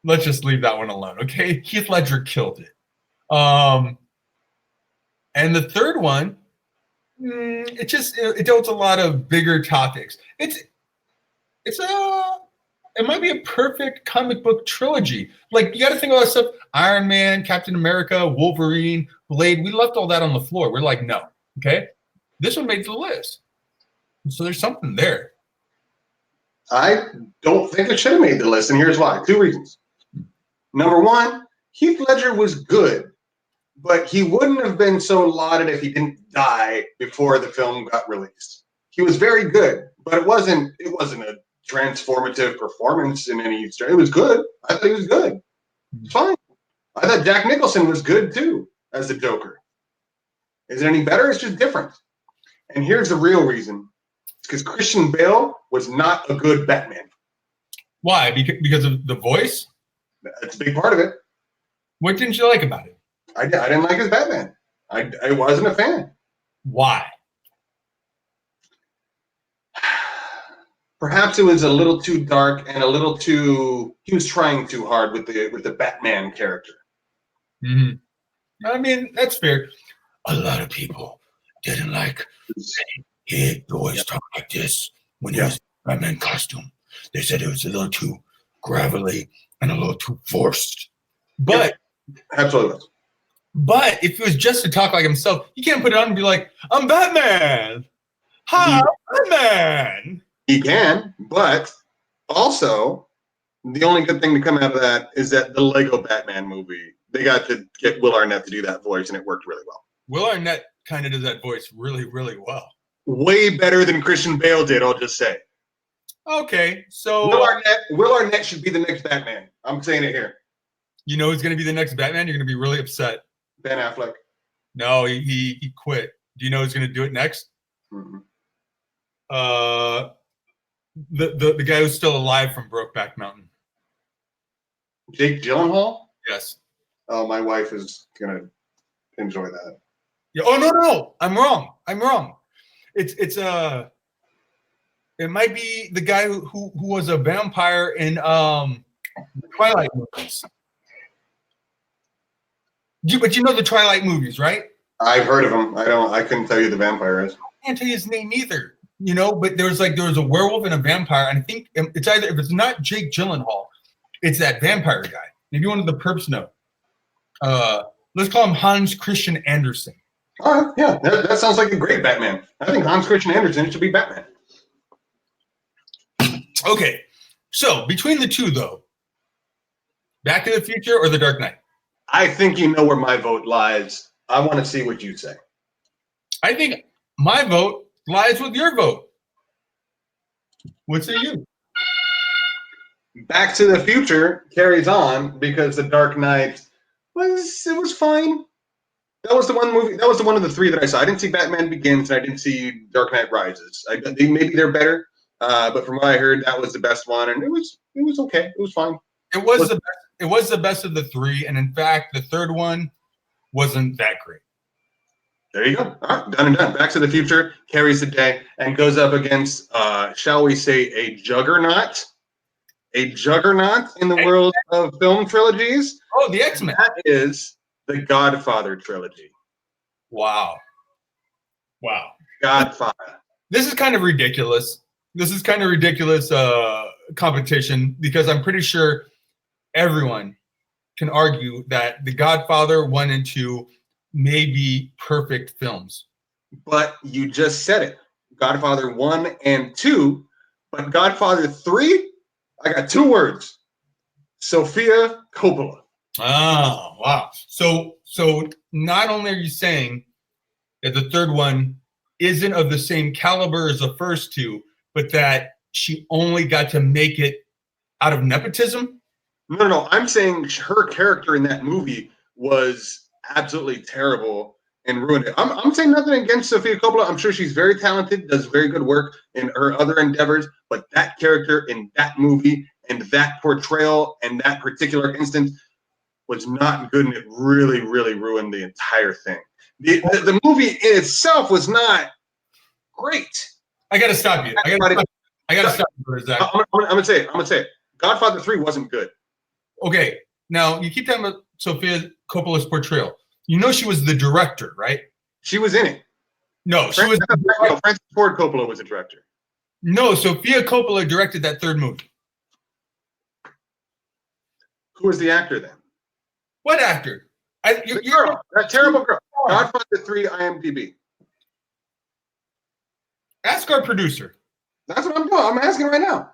S2: let's just leave that one alone, okay? Heath Ledger killed it. And the third one, it dealt a lot of bigger topics. It might be a perfect comic book trilogy. Like, you got to think about stuff. Iron Man, Captain America, Wolverine, Blade. We left all that on the floor. We're like, no, okay. This one made the list, so there's something there.
S1: I don't think it should have made the list, and here's why. 2 reasons. Number one, Heath Ledger was good, but he wouldn't have been so lauded if he didn't die before the film got released. He was very good, but it wasn't a transformative performance in any stretch. It was good. I thought he was good. It's fine. I thought Jack Nicholson was good too as the Joker. Is it any better? It's just different. And here's the real reason. It's because Christian Bale was not a good Batman.
S2: Why? Because of the voice?
S1: That's a big part of it.
S2: What didn't you like about it?
S1: I didn't like his Batman. I wasn't a fan.
S2: Why?
S1: Perhaps it was a little too dark and a little too. He was trying too hard with the Batman character.
S2: Mm-hmm. I mean, that's fair. A lot of people didn't like he always talk like this when he was in Batman costume. They said it was a little too gravelly and a little too forced. But
S1: absolutely.
S2: But if it was just to talk like himself, you can't put it on and be like, "I'm Batman. Hi, I'm Batman."
S1: He can, but also the only good thing to come out of that is that the Lego Batman movie, they got to get Will Arnett to do that voice, and it worked really well.
S2: Will Arnett kind of does that voice really, really well.
S1: Way better than Christian Bale did, I'll just say.
S2: Okay, so
S1: Will Arnett should be the next Batman. I'm saying it here.
S2: You know who's going to be the next Batman? You're going to be really upset.
S1: Ben Affleck.
S2: No, he quit. Do you know who's going to do it next?
S1: Mm-hmm.
S2: The guy who's still alive from Brokeback Mountain.
S1: Jake Gyllenhaal?
S2: Yes.
S1: Oh, my wife is going to enjoy that.
S2: Yeah. Oh, no. I'm wrong. It might be the guy who was a vampire in Twilight movies. But you know the Twilight movies, right?
S1: I've heard of him. I couldn't tell you the vampire is.
S2: I can't tell you his name either. You know, but there was a werewolf and a vampire, and I think it's either, if it's not Jake Gyllenhaal, it's that vampire guy. Maybe one of the perps know. Let's call him Hans Christian Andersen.
S1: All right, yeah, that sounds like a great Batman. I think Hans Christian Andersen should be Batman.
S2: Okay, so between the two, though, Back to the Future or The Dark Knight?
S1: I think you know where my vote lies. I want to see what you say.
S2: I think my vote lies with your vote. What say you?
S1: Back to the Future carries on because The Dark Knight was fine. That was the one movie. That was the one of the three that I saw. I didn't see Batman Begins, and I didn't see Dark Knight Rises. Maybe they're better, but from what I heard, that was the best one, and it was okay. It was fine.
S2: It was the best. It was the best of the three, and in fact, the third one wasn't that great.
S1: There you go. All right, done and done. Back to the Future carries the day and goes up against, shall we say, a juggernaut in the world of film trilogies.
S2: Oh, the X-Men.
S1: That is the Godfather trilogy.
S2: Wow.
S1: Godfather.
S2: This is kind of ridiculous. Competition, because I'm pretty sure everyone can argue that The Godfather 1 and 2 may be perfect films.
S1: But you just said it. Godfather 1 and 2. But Godfather 3, I got 2 words. Sofia Coppola.
S2: Oh, wow. So not only are you saying that the third one isn't of the same caliber as the first 2, but that she only got to make it out of nepotism?
S1: No. I'm saying her character in that movie was absolutely terrible and ruined it. I'm saying nothing against Sofia Coppola. I'm sure she's very talented, does very good work in her other endeavors, but that character in that movie and that portrayal and that particular instance was not good, and it really, really ruined the entire thing. The movie in itself was not great.
S2: I got to stop you. I got to stop you, Zach.
S1: I'm gonna say it. Godfather 3 wasn't good.
S2: Okay, now you keep talking about Sofia Coppola's portrayal. You know she was the director, right?
S1: She was in it.
S2: No,
S1: Francis Ford Coppola was the director.
S2: No, Sofia Coppola directed that third movie.
S1: Who was the actor then?
S2: What actor?
S1: That terrible girl. Godfather 3 IMDb.
S2: Ask our producer.
S1: That's what I'm doing. I'm asking right now.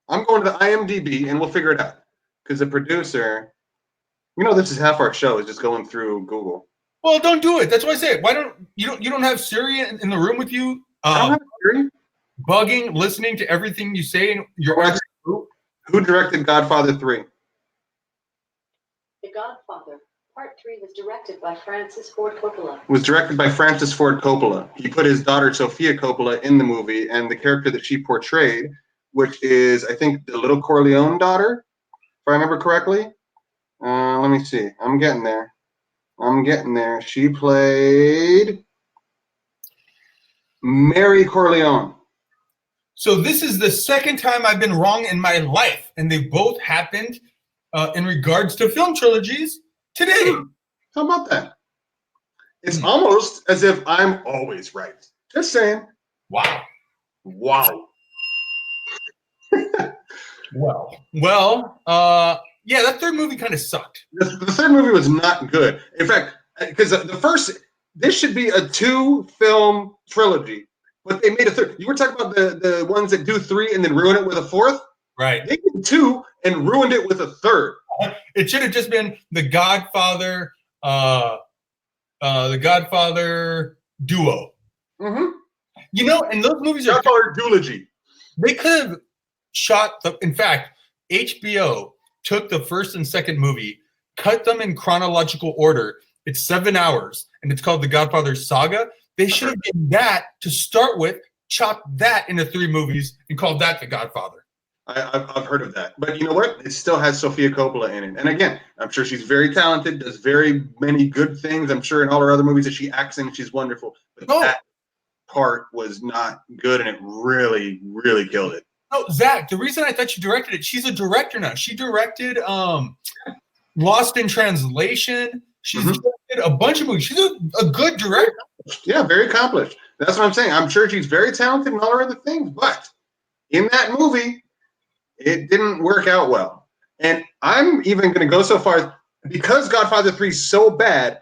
S1: I'm going to the IMDb and we'll figure it out. Because the producer, this is half our show is just going through Google.
S2: Well, don't do it. That's why I say it. Why don't you don't have Siri in the room with you?
S1: I don't have Siri.
S2: Bugging, listening to everything you say. And
S1: who directed Godfather 3?
S3: The Godfather, Part 3 was directed by Francis Ford Coppola.
S1: Was directed by Francis Ford Coppola. He put his daughter Sofia Coppola in the movie, and the character that she portrayed, which is, I think, the little Corleone daughter, if I remember correctly. Let me see. I'm getting there. She played Mary Corleone.
S2: So this is the second time I've been wrong in my life, and they both happened in regards to film trilogies today.
S1: How about that? It's almost as if I'm always right. Just saying.
S2: Wow. Well, yeah, that third movie kind of sucked.
S1: The third movie was not good. In fact, because this should be a 2-film trilogy, but they made a third. You were talking about the ones that do 3 and then ruin it with a 4th?
S2: Right.
S1: They did 2 and ruined it with a 3rd.
S2: It should have just been the Godfather duo.
S1: Mm-hmm.
S2: And those movies
S1: Godfather Trilogy.
S2: They could have shot in fact, HBO took the first and second movie, cut them in chronological order. It's 7 hours, and it's called The Godfather Saga. They should have done that to start with, chopped that into 3 movies, and called that The Godfather.
S1: I've heard of that. But you know what? It still has Sofia Coppola in it. And again, I'm sure she's very talented, does very many good things. I'm sure in all her other movies that she acts in, she's wonderful. But that part was not good, and it really, really killed it.
S2: No, Zach, the reason I thought she directed it, she's a director now. She directed Lost in Translation. She's directed a bunch of movies. She's a good director.
S1: Yeah, very accomplished. That's what I'm saying. I'm sure she's very talented in all her other things. But in that movie, it didn't work out well. And I'm even going to go so far as, because Godfather 3 is so bad,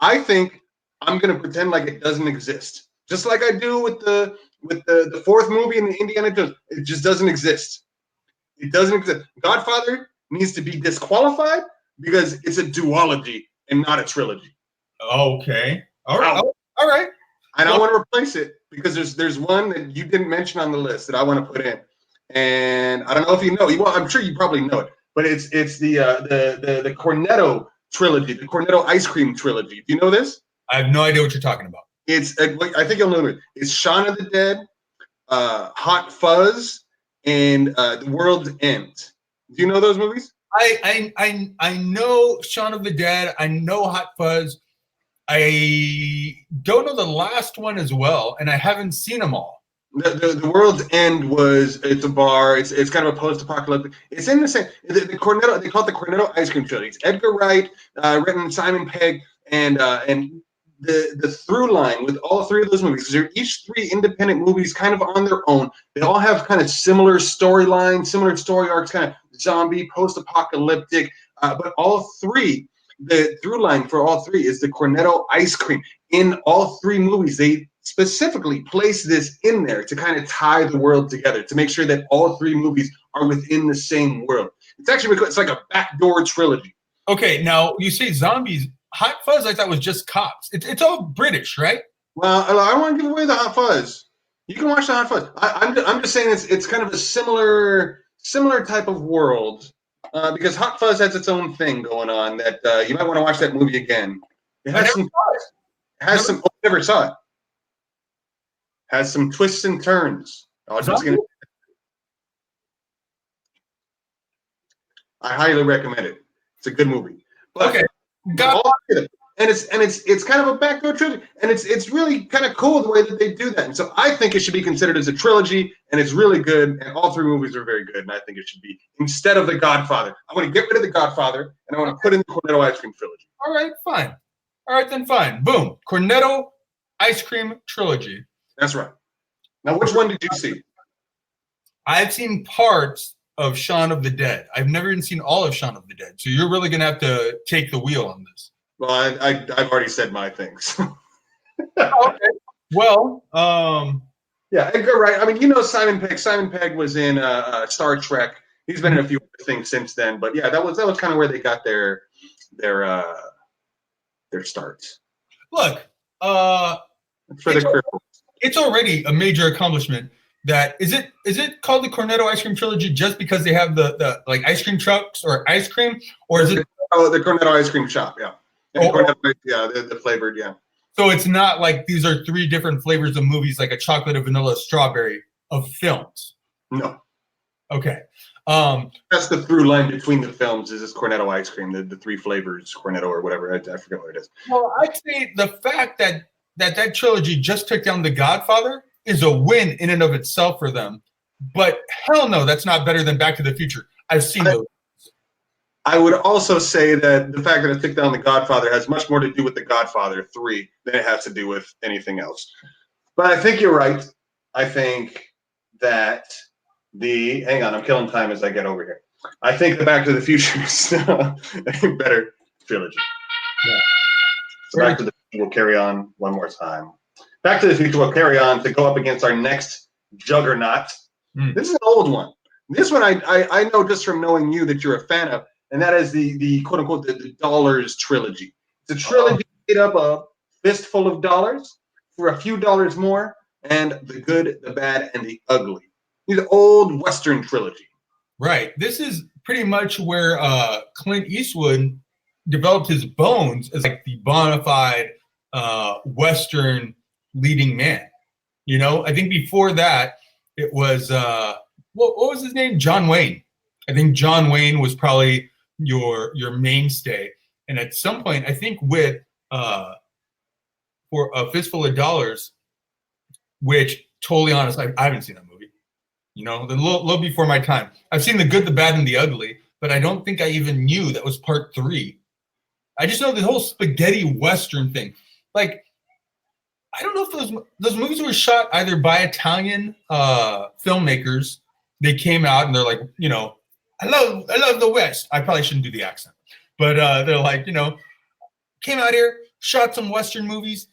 S1: I think I'm going to pretend like it doesn't exist. Just like I do with the 4th movie in the Indiana Jones. It just doesn't exist. It doesn't exist. Godfather needs to be disqualified because it's a duology and not a trilogy.
S2: Okay. All right.
S1: And I want to replace it because there's one that you didn't mention on the list that I want to put in. And I don't know if you know. Well, I'm sure you probably know it. But it's the Cornetto trilogy, the Cornetto ice cream trilogy. Do you know this?
S2: I have no idea what you're talking about.
S1: It's I think you'll know it. It's Shaun of the Dead, Hot Fuzz, and The World's End. Do you know those movies?
S2: I know Shaun of the Dead. I know Hot Fuzz. I don't know the last one as well, and I haven't seen them all.
S1: The World's End it's a bar. It's kind of a post-apocalyptic. It's in the same the Cornetto. They call it the Cornetto ice cream trilogy. It's Edgar Wright, written Simon Pegg, and the through line with all 3 of those movies, because they're each 3 independent movies kind of on their own. They all have kind of similar storylines, similar story arcs, kind of zombie, post-apocalyptic, but all 3, the through line for all 3 is the Cornetto ice cream. in all three movies, they specifically place this in there to kind of tie the world together, to make sure that all three movies are within the same world. It's actually, it's like a backdoor trilogy.
S2: Okay, now you say zombies. Hot Fuzz, I thought was just cops. It's all British, right?
S1: Well, I don't want to give away the Hot Fuzz. You can watch the Hot Fuzz. I'm just saying it's kind of a similar type of world because Hot Fuzz has its own thing going on that you might want to watch that movie again. It has some. Oh, never saw it. Has some twists and turns. I highly recommend it. It's a good movie. But
S2: okay.
S1: And it's kind of a backdoor trilogy, and it's really kind of cool the way that they do that. And so I think it should be considered as a trilogy, and it's really good. And all three movies are very good, and I think it should be instead of the Godfather. I want to get rid of the Godfather, and I want to put in the Cornetto Ice Cream trilogy.
S2: All right, fine. All right, then fine. Boom. Cornetto Ice Cream trilogy.
S1: That's right. Now, which one did you see?
S2: I've seen parts of Shaun of the Dead. I've never even seen all of Shaun of the Dead. So you're really going to have to take the wheel on this.
S1: Well, I've already said my things.
S2: Okay. Well,
S1: yeah, Edgar Wright. I mean, you know Simon Pegg. Simon Pegg was in Star Trek. He's been in a few other things since then. But yeah, that was kind of where they got their starts.
S2: Look,
S1: it's
S2: already a major accomplishment. That is it called the Cornetto Ice Cream trilogy just because they have the like ice cream trucks or ice cream, or is it?
S1: Oh, the Cornetto Ice Cream shop, yeah. The flavored, yeah.
S2: So it's not like these are three different flavors of movies, like a chocolate, a vanilla, strawberry of films.
S1: No.
S2: Okay.
S1: That's the through line between the films is this Cornetto ice cream, the three flavors, Cornetto or whatever. I forget what it is.
S2: Well, I'd say the fact that trilogy just took down The Godfather is a win in and of itself for them. But hell no, that's not better than Back to the Future. I've seen those.
S1: I would also say that the fact that it took down The Godfather has much more to do with The Godfather 3 than it has to do with anything else. But I think you're right. I think that hang on, I'm killing time as I get over here. I think the Back to the Future is a better trilogy. Yeah. So Back to the Future will carry on one more time. Back to the Future will carry on to go up against our next juggernaut. This is an old one. This one I know just from knowing you that you're a fan of. And that is the quote unquote the dollars trilogy. It's a trilogy made up of fistful of dollars for a few dollars more, and the good, the bad, and the ugly. The old Western trilogy.
S2: Right. This is pretty much where Clint Eastwood developed his bones as like the bona fide Western leading man. You know, I think before that it was what was his name? John Wayne. I think John Wayne was probably your mainstay, and at some point I think with for a fistful of dollars, which totally honest, I haven't seen that movie, you know, a little before my time. I've seen The Good, the Bad, and the Ugly, but I don't think I even knew that was part 3. I just know the whole spaghetti Western thing. Like, I don't know if those movies were shot either by Italian filmmakers. They came out and they're like, you know, I love the West. I probably shouldn't do the accent, but they're like, you know, came out here, shot some Western movies,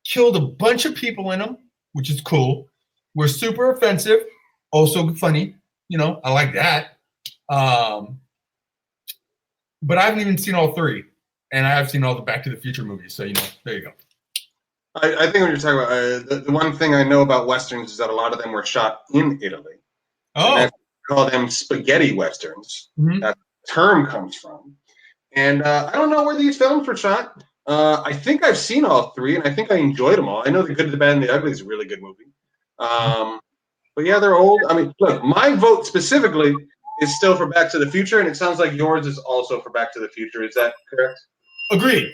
S2: killed a bunch of people in them, which is cool. Were super offensive, also funny. You know, I like that. But I haven't even seen all 3, and I have seen all the Back to the Future movies. So, you know, there you go.
S1: I think when you're talking about the one thing I know about Westerns is that a lot of them were shot in Italy.
S2: Oh.
S1: Call them spaghetti westerns. Mm-hmm. That term comes from, and I don't know where these films were shot. I think I've seen all 3, and I think I enjoyed them all. I know The Good, the Bad, and the Ugly is a really good movie. But yeah, they're old. I mean, look, my vote specifically is still for Back to the Future, and it sounds like yours is also for Back to the Future. Is that correct?
S2: Agreed.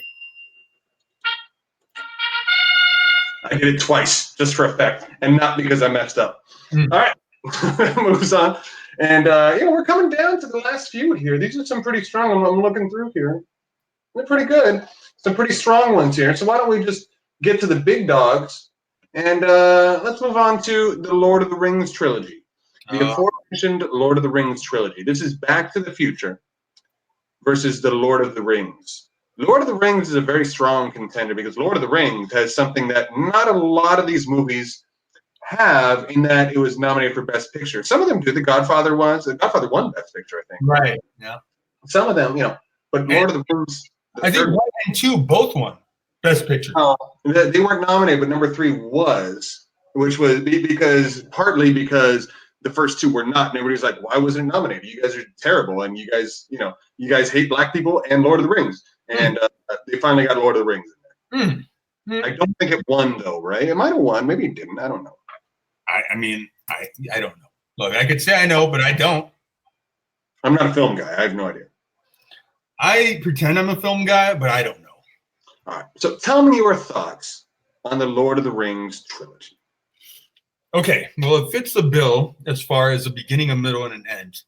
S1: I did it twice, just for effect, and not because I messed up. All right, moves on. And, we're coming down to the last few here. These are some pretty strong. I'm looking through here. They're pretty good. Some pretty strong ones here. So why don't we just get to the big dogs, and let's move on to the Lord of the Rings trilogy. The aforementioned Lord of the Rings trilogy. This is Back to the Future versus the Lord of the Rings. Lord of the Rings is a very strong contender because Lord of the Rings has something that not a lot of these movies have, in that it was nominated for Best Picture. Some of them do. The Godfather won Best Picture, I think.
S2: Right. Yeah.
S1: Some of them, but Lord of the Rings,
S2: I think 1 and 2 both won Best Picture.
S1: They weren't nominated, but number 3 was, which was partly because the first 2 were not, and everybody's like, why wasn't it nominated? You guys are terrible, and you guys hate black people and Lord of the Rings. And they finally got Lord of the Rings in there. I don't think it won, though, right? It might have won. Maybe it didn't. I don't know.
S2: I mean, I don't know. Look, I could say I know, but I don't.
S1: I'm not a film guy. I have no idea.
S2: I pretend I'm a film guy, but I don't know.
S1: All right. So tell me your thoughts on the Lord of the Rings trilogy.
S2: Okay. Well, it fits the bill as far as a beginning, a middle, and an end.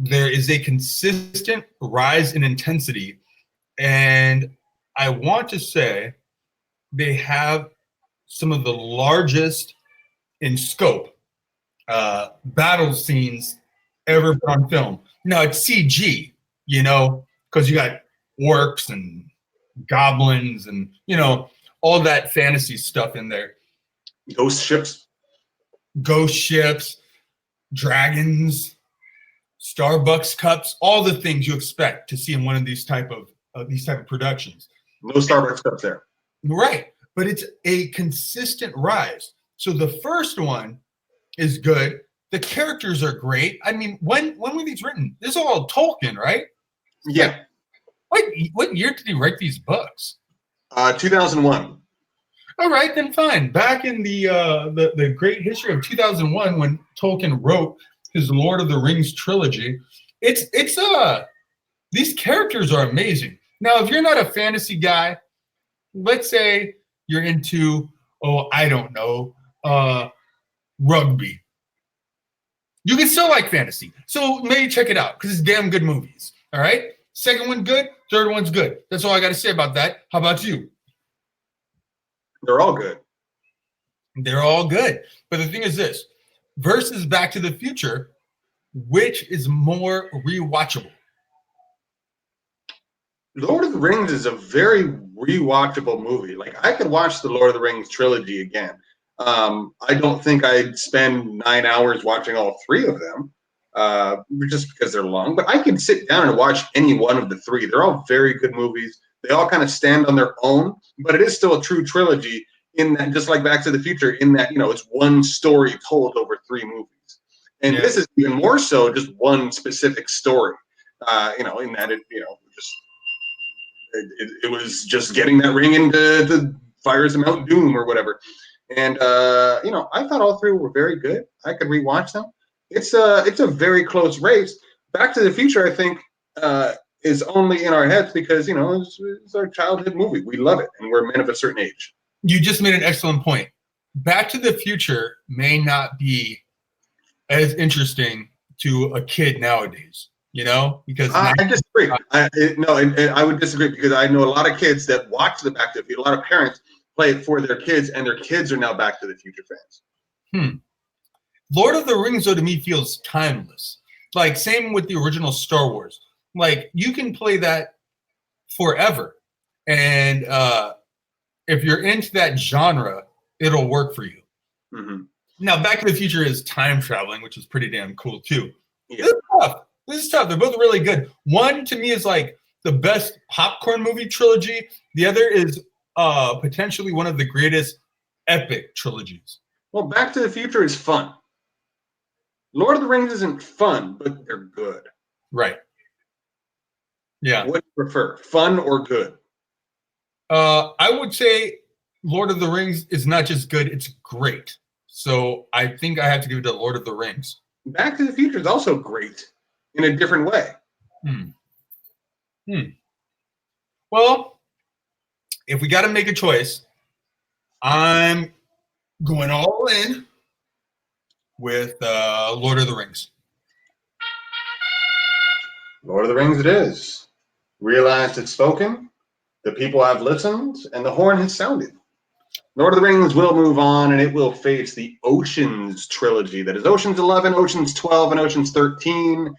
S2: There is a consistent rise in intensity, and I want to say they have some of the largest in scope battle scenes ever put on film. Now it's CG, because you got orcs and goblins and all that fantasy stuff in there.
S1: Ghost ships,
S2: dragons, Starbucks cups, all the things you expect to see in one of these type of productions.
S1: No Starbucks cups there.
S2: Right. But it's a consistent rise. So the first one is good. The characters are great. I mean, when were these written? This is all Tolkien, right?
S1: Yeah.
S2: What year did he write these books?
S1: 2001.
S2: All right, then fine. Back in the great history of 2001, when Tolkien wrote his Lord of the Rings trilogy, these characters are amazing. Now, if you're not a fantasy guy, let's say you're into, I don't know, rugby. You can still like fantasy. So maybe check it out because it's damn good movies. All right? Second one good. Third one's good. That's all I got to say about that. How about you?
S1: They're all good.
S2: They're all good. But the thing is this. Versus Back to the Future, which is more rewatchable?
S1: Lord of the Rings is a very rewatchable movie. Like, I could watch the Lord of the Rings trilogy again. I don't think I'd spend 9 hours watching all 3 of them, just because they're long. But I could sit down and watch any one of the 3. They're all very good movies. They all kind of stand on their own, but it is still a true trilogy in that, just like Back to the Future, in that, it's one story told over 3 movies. And this is even more so just one specific story, in that it was just getting that ring into the fires of Mount Doom or whatever. And, I thought all 3 were very good. I could rewatch them. It's a very close race. Back to the Future, I think, is only in our heads because, it's our childhood movie. We love it, and we're men of a certain age.
S2: You just made an excellent point. Back to the Future may not be as interesting to a kid nowadays, because
S1: I disagree. I would disagree because I know a lot of kids that watch the Back to the Future. A lot of parents play it for their kids, and their kids are now Back to the Future fans.
S2: Lord of the Rings, though, to me feels timeless. Like, same with the original Star Wars. Like, you can play that forever. And if you're into that genre, it'll work for you.
S1: Mm-hmm.
S2: Now, Back to the Future is time traveling, which is pretty damn cool, too.
S1: Yeah.
S2: This is tough. They're both really good. One, to me, is like the best popcorn movie trilogy. The other is potentially one of the greatest epic trilogies.
S1: Well, Back to the Future is fun. Lord of the Rings isn't fun, but they're good.
S2: Right. Yeah.
S1: What do you prefer, fun or good?
S2: I would say Lord of the Rings is not just good, it's great. So I think I have to give it to Lord of the Rings.
S1: Back to the Future is also great in a different way.
S2: Well, if we got to make a choice, I'm going all in with Lord of the Rings.
S1: Lord of the Rings it is. Realized it's spoken, the people have listened, and the horn has sounded. Lord of the Rings will move on, and it will face the Oceans trilogy. That is Oceans 11, Oceans 12, and Oceans 13.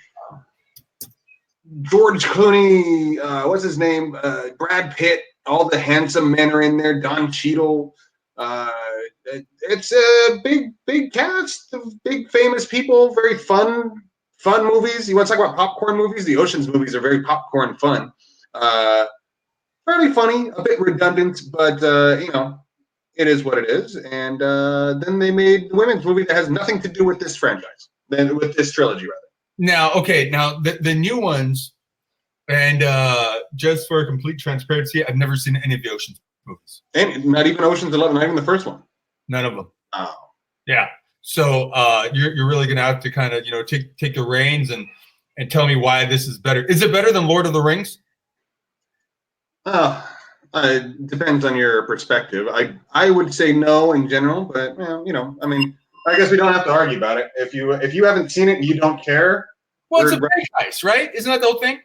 S1: George Clooney, what's his name? Brad Pitt. All the handsome men are in there. Don Cheadle. It's a big cast of big famous people. Very fun movies. You want to talk about popcorn movies? The Ocean's movies are very popcorn fun. Fairly funny, a bit redundant, but it is what it is. And then they made the women's movie that has nothing to do with this franchise, with this trilogy, rather.
S2: Now, the new ones, and just for complete transparency, I've never seen any of the Ocean's movies.
S1: And not even Ocean's 11, not even the first one.
S2: None of them.
S1: Oh.
S2: Yeah. So you're really gonna have to kind of take the reins and tell me why this is better. Is it better than Lord of the Rings?
S1: It depends on your perspective. I would say no in general, but I mean, I guess we don't have to argue about it. If you haven't seen it and you don't care,
S2: well, it's a franchise, right? Isn't that the whole thing?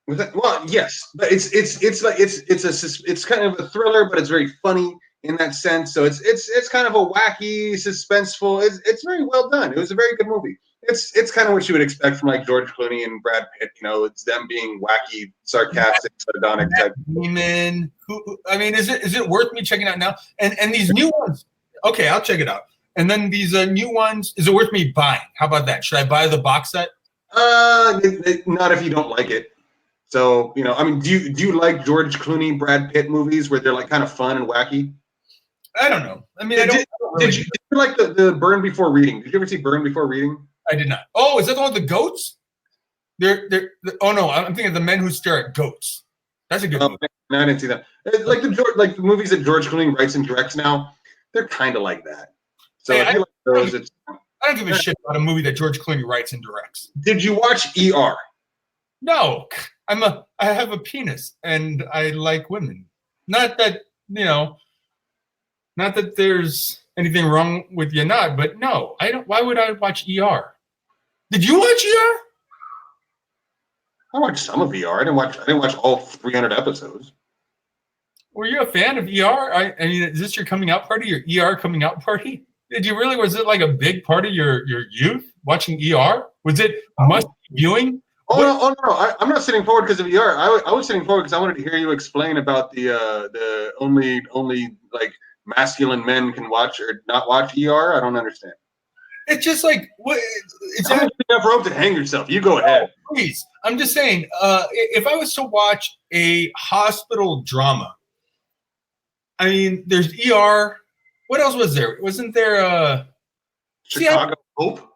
S1: Well, yes, but it's kind of a thriller, but it's very funny in that sense. So it's kind of a wacky, suspenseful. It's very well done. It was a very good movie. It's kind of what you would expect from like George Clooney and Brad Pitt. It's them being wacky, sarcastic, sardonic type.
S2: Demon. I mean, is it worth me checking out now? And these new ones, okay, I'll check it out. And then these new ones, is it worth me buying? How about that? Should I buy the box set?
S1: Not if you don't like it. So I mean, do you like George Clooney, Brad Pitt movies where they're like kind of fun and wacky?
S2: I don't know. I mean,
S1: did you like the Burn Before Reading? Did you ever see Burn Before Reading?
S2: I did not. Oh, is that the one with the goats? Oh no, I'm thinking of The Men Who Stare at Goats. That's a good movie.
S1: No, I didn't see that. Like the movies that George Clooney writes and directs now, they're kind of like that. So
S2: hey,
S1: if you like those,
S2: I don't give a shit about a movie that George Clooney writes and directs.
S1: Did you watch ER?
S2: No, I have a penis and I like women. Not that not that there's anything wrong with you, but no, I don't. Why would I watch ER? Did you watch ER?
S1: I watched some of ER. I didn't watch all 300 episodes.
S2: Were you a fan of ER? I mean, is this your coming out party? Your ER coming out party? Did you really? Was it like a big part of your youth watching ER? Was it must viewing?
S1: Oh no! I'm not sitting forward because of ER. I was sitting forward because I wanted to hear you explain about the only like masculine men can watch or not watch ER. I don't understand.
S2: It's just like what? It's
S1: enough rope to hang yourself. You go ahead.
S2: Please, I'm just saying. If I was to watch a hospital drama, I mean, there's ER. What else was there? Wasn't there?
S1: Chicago Hope.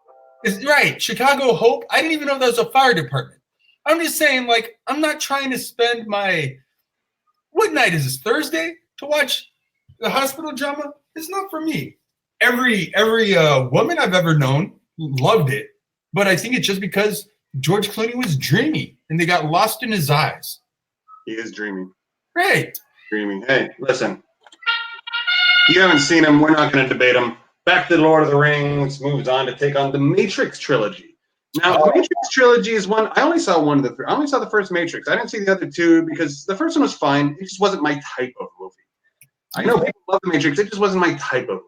S2: Right, Chicago Hope. I didn't even know that was a fire department. I'm just saying, like, I'm not trying to spend my. What night is this? Thursday to watch the hospital drama? It's not for me. Every woman I've ever known loved it, but I think it's just because George Clooney was dreamy and they got lost in his eyes.
S1: He is dreaming.
S2: Right.
S1: Dreaming. Hey, listen. You haven't seen him. We're not going to debate him. Back to the Lord of the Rings moves on to take on the Matrix trilogy. Now, the Matrix trilogy is one. I only saw one of the three. I only saw the first Matrix. I didn't see the other two because the first one was fine. It just wasn't my type of movie. I know people love the Matrix. It just wasn't my type of movie.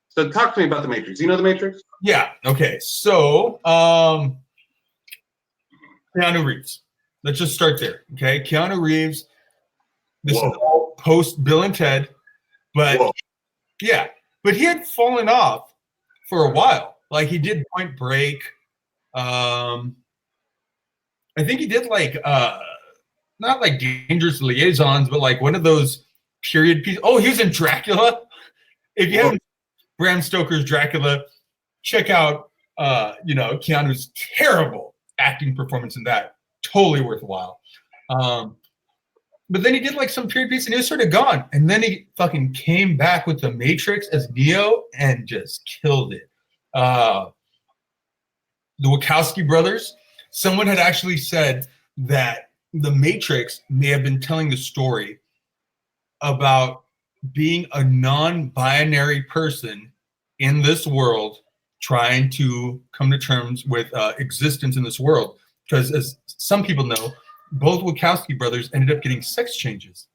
S1: So talk to me about the Matrix. You know the Matrix?
S2: Yeah. Okay. So, Keanu Reeves. Let's just start there. Okay. Keanu Reeves. This is all post Bill and Ted, but yeah, but he had fallen off for a while. Like he did Point Break. I think he did like not like Dangerous Liaisons, but like one of those period pieces. Oh, he was in Dracula. If you haven't Bram Stoker's Dracula, check out Keanu's terrible acting performance in that. Totally worthwhile. But then he did like some period piece and he was sort of gone. And then he fucking came back with The Matrix as Neo and just killed it. The Wachowski brothers, someone had actually said that The Matrix may have been telling the story about being a non-binary person in this world trying to come to terms with existence in this world. Because as some people know, both Wachowski brothers ended up getting sex changes,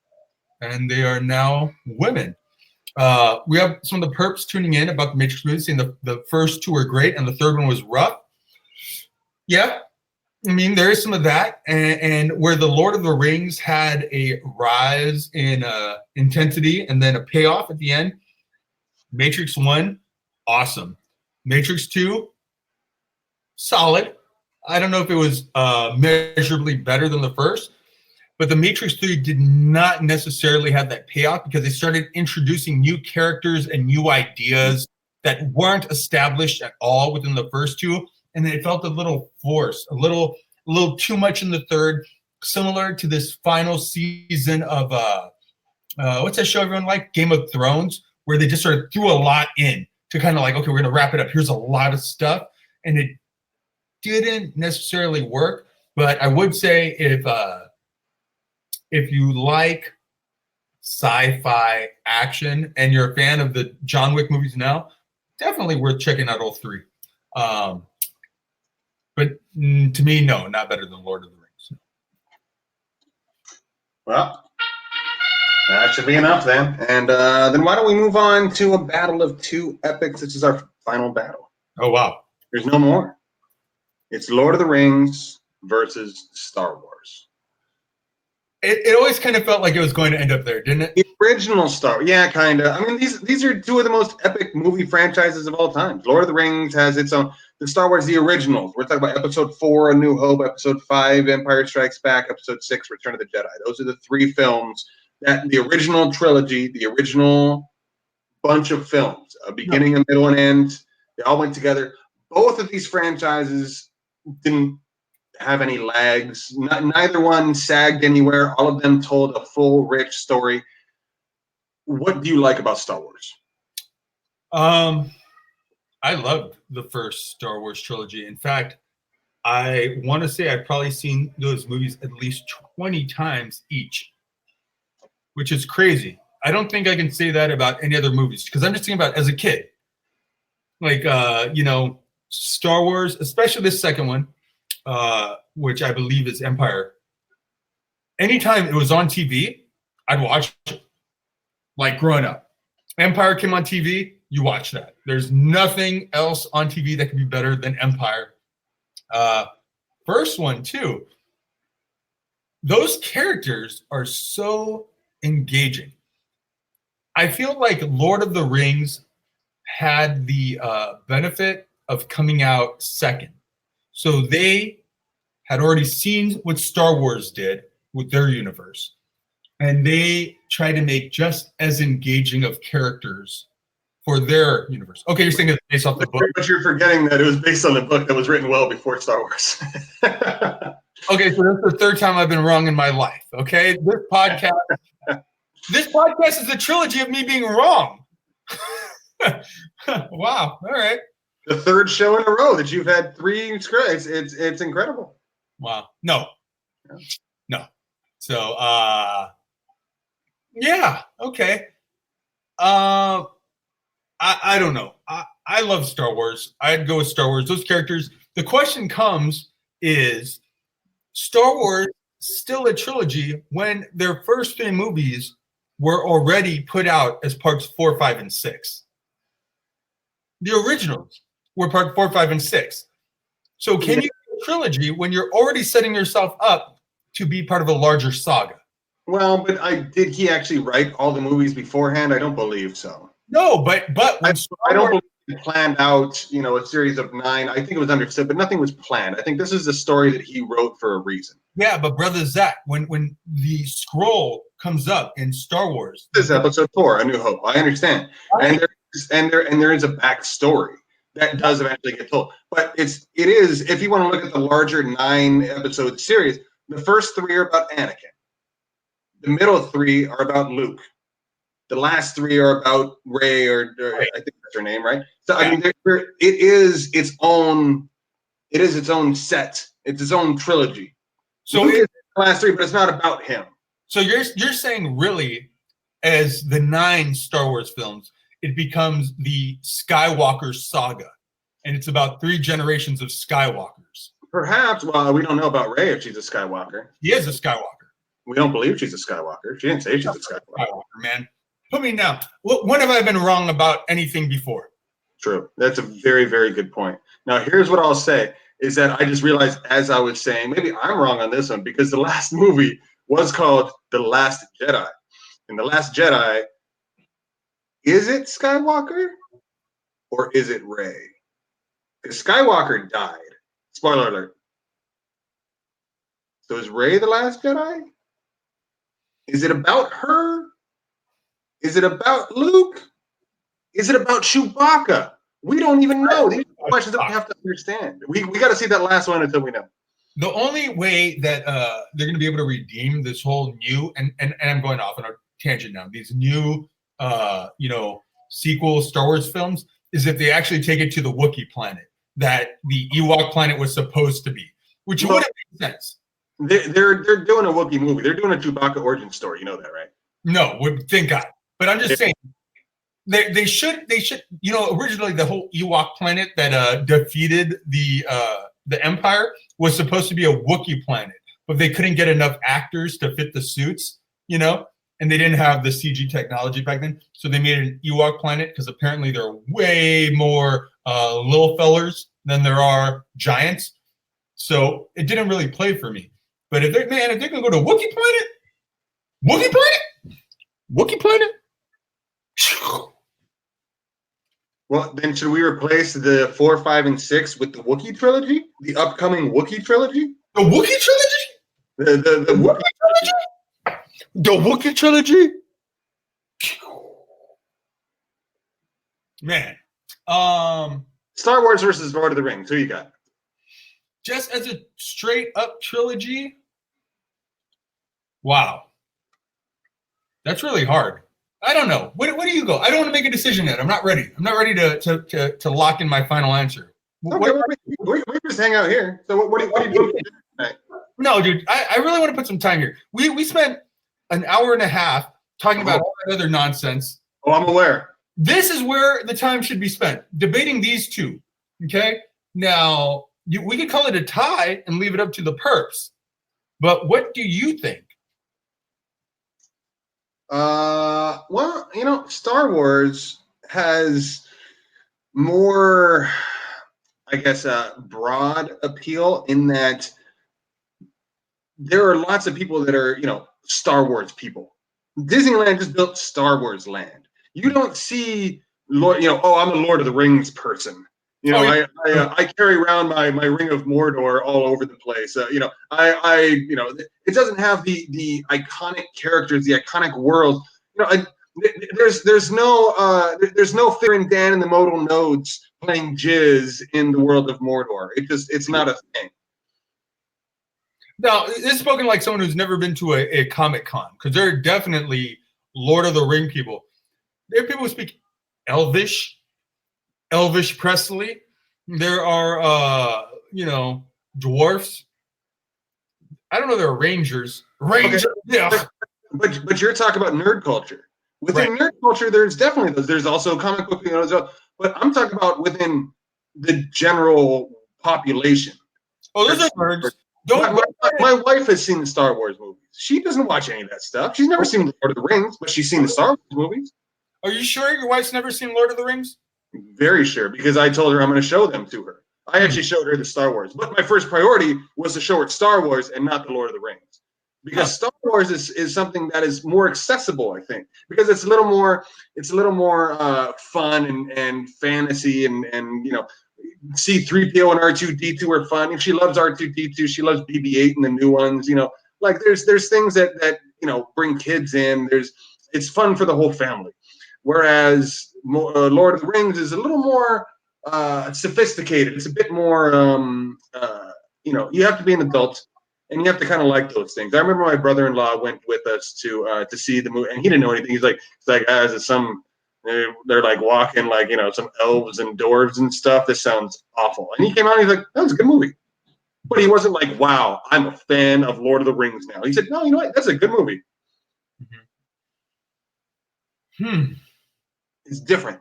S2: and they are now women. We have some of the perps tuning in about the Matrix movies, saying the first two were great, and the third one was rough. Yeah, I mean, there is some of that, and where the Lord of the Rings had a rise in intensity and then a payoff at the end. Matrix 1, awesome. Matrix 2, solid. I don't know if it was measurably better than the first, but the Matrix 3 did not necessarily have that payoff because they started introducing new characters and new ideas that weren't established at all within the first two, and it felt a little forced, a little too much in the third, similar to this final season of what's that show everyone liked? Game of Thrones, where they just sort of threw a lot in to kind of like, okay, we're gonna wrap it up. Here's a lot of stuff, and it didn't necessarily work. But I would say if you like sci-fi action and you're a fan of the John Wick movies now, definitely worth checking out all three. But to me, no, not better than Lord of the Rings.
S1: Well, that should be enough then. And then why don't we move on to a battle of two epics? This is our final battle.
S2: Oh, wow.
S1: There's no more. It's Lord of the Rings versus Star Wars.
S2: It always kind of felt like it was going to end up there, didn't it?
S1: The original Star Wars, yeah, kind of. I mean, these are two of the most epic movie franchises of all time. Lord of the Rings has its own. The Star Wars, the originals. We're talking about Episode 4, A New Hope, Episode 5, Empire Strikes Back, Episode 6, Return of the Jedi. Those are the three films that the original trilogy, the original bunch of films, a beginning, a middle, and end. They all went together. Both of these franchises didn't have any lags. Neither one sagged anywhere. All of them told a full, rich story. What do you like about Star Wars?
S2: I loved the first Star Wars trilogy. In fact, I want to say I've probably seen those movies at least 20 times each, which is crazy. I don't think I can say that about any other movies because I'm just thinking about as a kid. Like, Star Wars, especially this second one, which I believe is Empire. Anytime it was on TV, I'd watch it. Like growing up. Empire came on TV, you watch that. There's nothing else on TV that could be better than Empire. First one, too. Those characters are so engaging. I feel like Lord of the Rings had the benefit of coming out second. So they had already seen what Star Wars did with their universe. And they tried to make just as engaging of characters for their universe. Okay, you're saying it's based off the book.
S1: But you're forgetting that it was based on a book that was written well before Star Wars.
S2: Okay, so that's the third time I've been wrong in my life. Okay, this podcast is a trilogy of me being wrong. Wow, all right.
S1: The third show in a row that you've had three scripts. It's incredible.
S2: Wow. No. So, yeah, okay. I don't know. I love Star Wars. I'd go with Star Wars. Those characters. The question comes is Star Wars still a trilogy when their first three movies were already put out as parts 4, 5, and 6? The originals were part 4, 5, and 6. So can you do a trilogy when you're already setting yourself up to be part of a larger saga?
S1: Well, but did he actually write all the movies beforehand? I don't believe so.
S2: No, but
S1: I don't believe he planned out, a series of 9. I think it was understood, but nothing was planned. I think this is a story that he wrote for a reason.
S2: Yeah, but Brotha Zach, when the scroll comes up in Star Wars,
S1: this is Episode 4, A New Hope. I understand, and there is a backstory that does eventually get told. But it is if you want to look at the larger 9-episode series, the first 3 are about Anakin. The middle 3 are about Luke. The last 3 are about Rey, or right. I think that's her name, right? So yeah. I mean, it is its own set. It's its own trilogy. So Luke is the last 3, but it's not about him.
S2: So you're saying really, as the 9 Star Wars films, it becomes the Skywalker saga, and it's about 3 generations of Skywalkers.
S1: Perhaps. Well, we don't know about Rey if she's a Skywalker.
S2: She is a Skywalker.
S1: We don't believe she's a Skywalker. She didn't say she's a Skywalker.
S2: Man. Put me down. When have I been wrong about anything before?
S1: True. That's a very, very good point. Now, here's what I'll say. is that I just realized as I was saying, maybe I'm wrong on this one, because the last movie was called The Last Jedi. In The Last Jedi, is it Skywalker or is it Rey? Because Skywalker died. Spoiler alert. So is Rey the last Jedi? Is it about her? Is it about Luke? Is it about Chewbacca? We don't even know. These are questions that we have to understand. We got to see that last one until we know.
S2: The only way that they're going to be able to redeem this whole new and I'm going off on a tangent now. These new sequel Star Wars films is if they actually take it to the Wookiee planet that the Ewok planet was supposed to be, which would have made sense.
S1: They're doing a Wookiee movie. They're doing a Chewbacca origin story. You know that, right?
S2: No, thank God. But I'm just saying they should. Originally the whole Ewok planet that defeated the Empire was supposed to be a Wookiee planet, but they couldn't get enough actors to fit the suits, and they didn't have the CG technology back then. So they made an Ewok planet because apparently there are way more little fellers than there are giants. So it didn't really play for me. But if they're going to go to Wookiee planet.
S1: Well, then should we replace the 4, 5, and 6 with the Wookiee trilogy? The upcoming Wookiee trilogy?
S2: The Wookiee trilogy?
S1: The Wookiee trilogy?
S2: The Wookiee trilogy? Man.
S1: Star Wars versus Lord of the Rings. Who you got?
S2: Just as a straight up trilogy? Wow. That's really hard. I don't know. Where do you go? I don't want to make a decision yet. I'm not ready. I'm not ready to lock in my final answer.
S1: Okay, we just hang out here. So what are you doing tonight?
S2: No, dude. I really want to put some time here. We spent an hour and a half talking about all that other nonsense.
S1: Oh, I'm aware.
S2: This is where the time should be spent, debating these two. Okay? Now, we could call it a tie and leave it up to the perps. But what do you think?
S1: Well, Star Wars has more, I guess, broad appeal in that there are lots of people that are, Star Wars people. Disneyland just built Star Wars land. You don't see, I'm a Lord of the Rings person. I carry around my Ring of Mordor all over the place. It doesn't have the iconic characters, the iconic world. There's no Fear and Dan and the Modal Nodes playing jizz in the world of Mordor. It's not a thing.
S2: Now, this is spoken like someone who's never been to a Comic Con, because there are definitely Lord of the Ring people. There are people who speak Elvish Presley. There are, dwarfs. I don't know. There are rangers.
S1: Okay.
S2: Yeah.
S1: But you're talking about nerd culture. Within nerd culture, there's definitely those. There's also comic book, but I'm talking about within the general population.
S2: Oh, those are nerds.
S1: My wife has seen the Star Wars movies. She doesn't watch any of that stuff. She's never seen Lord of the Rings, but she's seen the Star Wars movies.
S2: Are you sure your wife's never seen Lord of the Rings?
S1: Very sure, because I told her I'm going to show them to her. I actually showed her the Star Wars, but my first priority was to show her Star Wars and not the Lord of the Rings, because Star Wars is something that is more accessible, I think, because it's a little more fun and fantasy and C-3PO and R2-D2 are fun. If she loves R2-D2, she loves BB-8 and the new ones. There's things that bring kids in. It's fun for the whole family. Whereas Lord of the Rings is a little more sophisticated. It's a bit more, you have to be an adult and you have to kind of like those things. I remember my brother-in-law went with us to see the movie, and he didn't know anything. He's like, they're like walking like, some elves and dwarves and stuff. This sounds awful. And he came out and he's like, that was a good movie. But he wasn't like, wow, I'm a fan of Lord of the Rings now. He said, no, you know what? That's a good movie. It's different.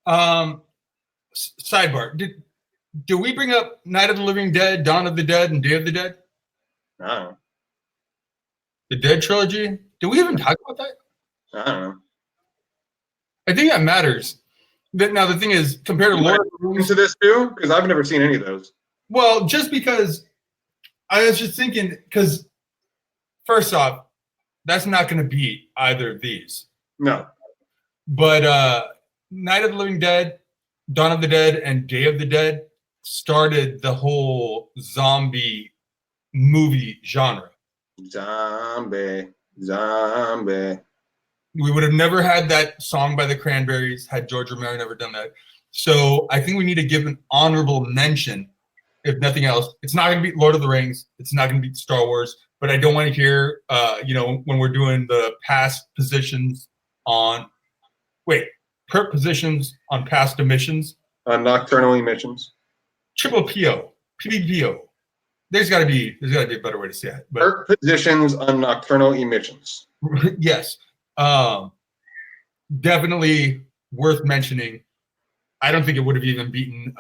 S2: Sidebar. Did we bring up Night of the Living Dead, Dawn of the Dead, and Day of the Dead?
S1: I don't know.
S2: The Dead trilogy? Did we even talk about that?
S1: I don't know.
S2: I think that matters Now the thing is, compared to Lord of the Rings,
S1: into this too, because I've never seen any of those.
S2: well, just because I was just thinking, because first off, that's not going to beat either of these.
S1: No.
S2: But Night of the Living Dead, Dawn of the Dead, and Day of the Dead started the whole zombie movie genre.
S1: Zombie.
S2: We would have never had that song by the Cranberries had George Romero never done that. So I think we need to give an honorable mention, if nothing else. It's not going to beat Lord of the Rings. It's not going to beat Star Wars. But I don't want to hear, when we're doing the past positions on, positions on past emissions.
S1: Nocturnal emissions.
S2: Triple PO, PBPO. There's got to be a better way to say it. But
S1: Perk positions on nocturnal emissions.
S2: yes, definitely worth mentioning. I don't think it would have even beaten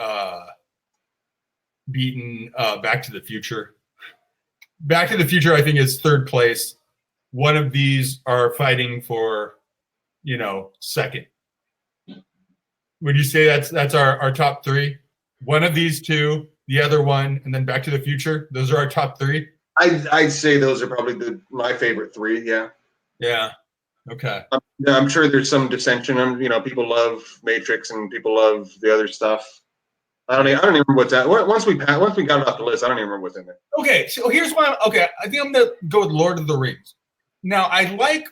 S2: Back to the Future. Back to the Future, I think, is third place. One of these are fighting for, second. Would you say that's our top three? One of these two, the other one, and then Back to the Future. Those are our top three.
S1: I'd say those are probably my favorite three. Yeah.
S2: Yeah. Okay.
S1: I'm sure there's some dissension. People love Matrix and people love the other stuff. I don't even remember what's that. Once we got it off the list, I don't even remember what's in there.
S2: Okay, so here's why. I think I'm gonna go with Lord of the Rings. Now I like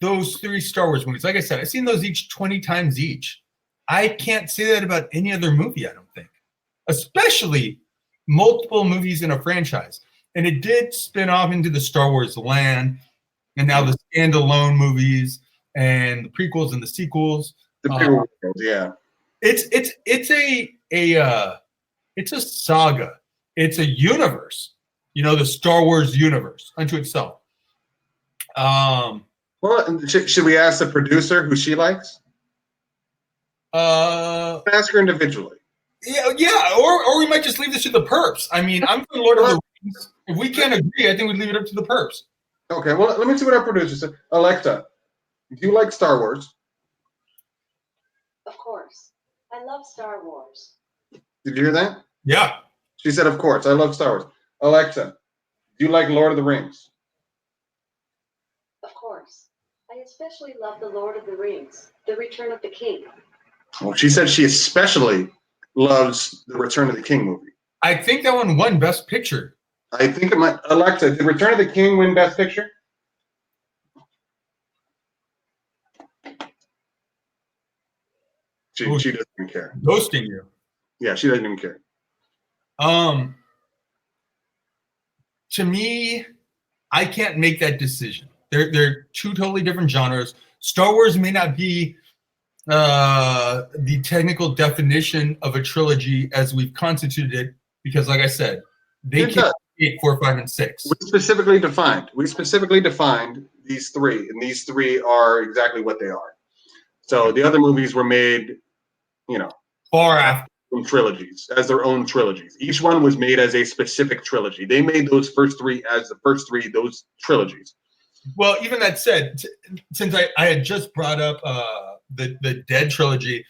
S2: those three Star Wars movies. Like I said, I've seen those each 20 times each. I can't say that about any other movie. I don't think, especially multiple movies in a franchise. And it did spin off into the Star Wars land, and now the standalone movies and the prequels and the sequels.
S1: The prequels, yeah.
S2: It's a saga. It's a universe. The Star Wars universe unto itself.
S1: Well, should we ask the producer who she likes? Ask her individually.
S2: Yeah, or we might just leave this to the perps. I mean, I'm for Lord of the Rings. If we can't agree, I think we'd leave it up to the perps.
S1: Okay, well, let me see what our producer said. Alexa, do you like Star Wars?
S3: Of course. I love Star Wars.
S1: Did you hear that?
S2: Yeah.
S1: She said, of course, I love Star Wars. Alexa, do you like Lord of the Rings?
S3: Of course. I especially love The Lord of the Rings, The Return of the King.
S1: Well, she said she especially loves the Return of the King movie.
S2: I think that one won Best Picture.
S1: I think it might. Alexa, did Return of the King win Best Picture? She doesn't even care.
S2: Ghosting you.
S1: Yeah, she doesn't even care.
S2: To me, I can't make that decision. They're two totally different genres. Star Wars may not be the technical definition of a trilogy as we've constituted it, because, like I said, they can't 8, 4, 5, and 6.
S1: We specifically defined these three, and these three are exactly what they are. So the other movies were made,
S2: far after
S1: from trilogies, as their own trilogies. Each one was made as a specific trilogy. They made those first three as the first three, those trilogies.
S2: Well, even that said, since I had just brought up the Dead trilogy,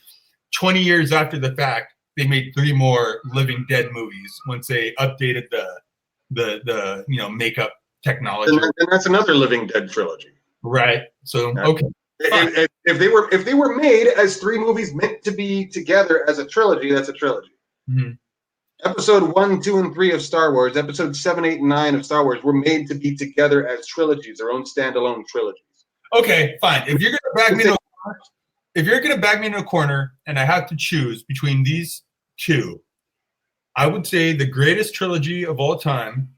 S2: 20 years after the fact, they made 3 more Living Dead movies once they updated the makeup technology.
S1: And that's another Living Dead trilogy.
S2: Right. So okay.
S1: If they were made as 3 movies meant to be together as a trilogy, that's a trilogy.
S2: Mm-hmm.
S1: Episode 1, 2, and 3 of Star Wars, episode 7, 8, and 9 of Star Wars were made to be together as trilogies, their own standalone trilogies.
S2: Okay, fine. If you're gonna back me into a corner and I have to choose between these two, I would say the greatest trilogy of all time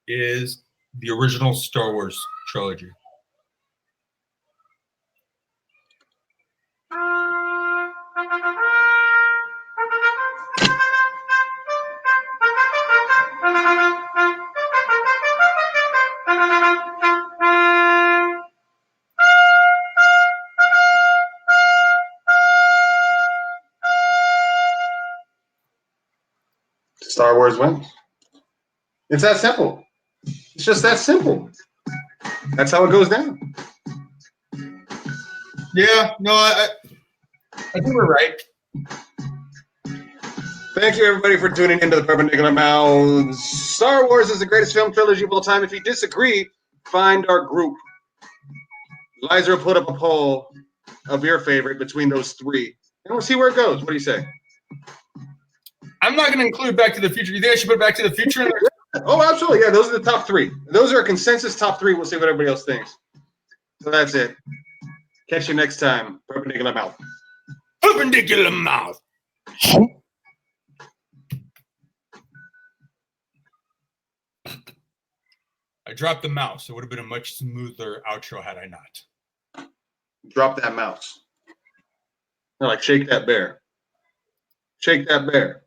S2: is the original Star Wars trilogy.
S1: Star Wars wins. It's that simple. It's just that simple. That's how it goes down.
S2: Yeah, no, I think we're right.
S1: Thank you, everybody, for tuning into the Perpendicular Mouths. Star Wars is the greatest film trilogy of all time. If you disagree, find our group. Liza will put up a poll of your favorite between those three, and we'll see where it goes. What do you say?
S2: I'm not going to include Back to the Future. You think I should put Back to the Future in there?
S1: Oh, absolutely. Yeah, those are the top three. Those are a consensus top three. We'll see what everybody else thinks. So that's it. Catch you next time. Perpendicular Mouth.
S2: Perpendicular Mouth. I dropped the mouse. It would have been a much smoother outro had I not.
S1: Drop that mouse. Like, shake that bear. Shake that bear.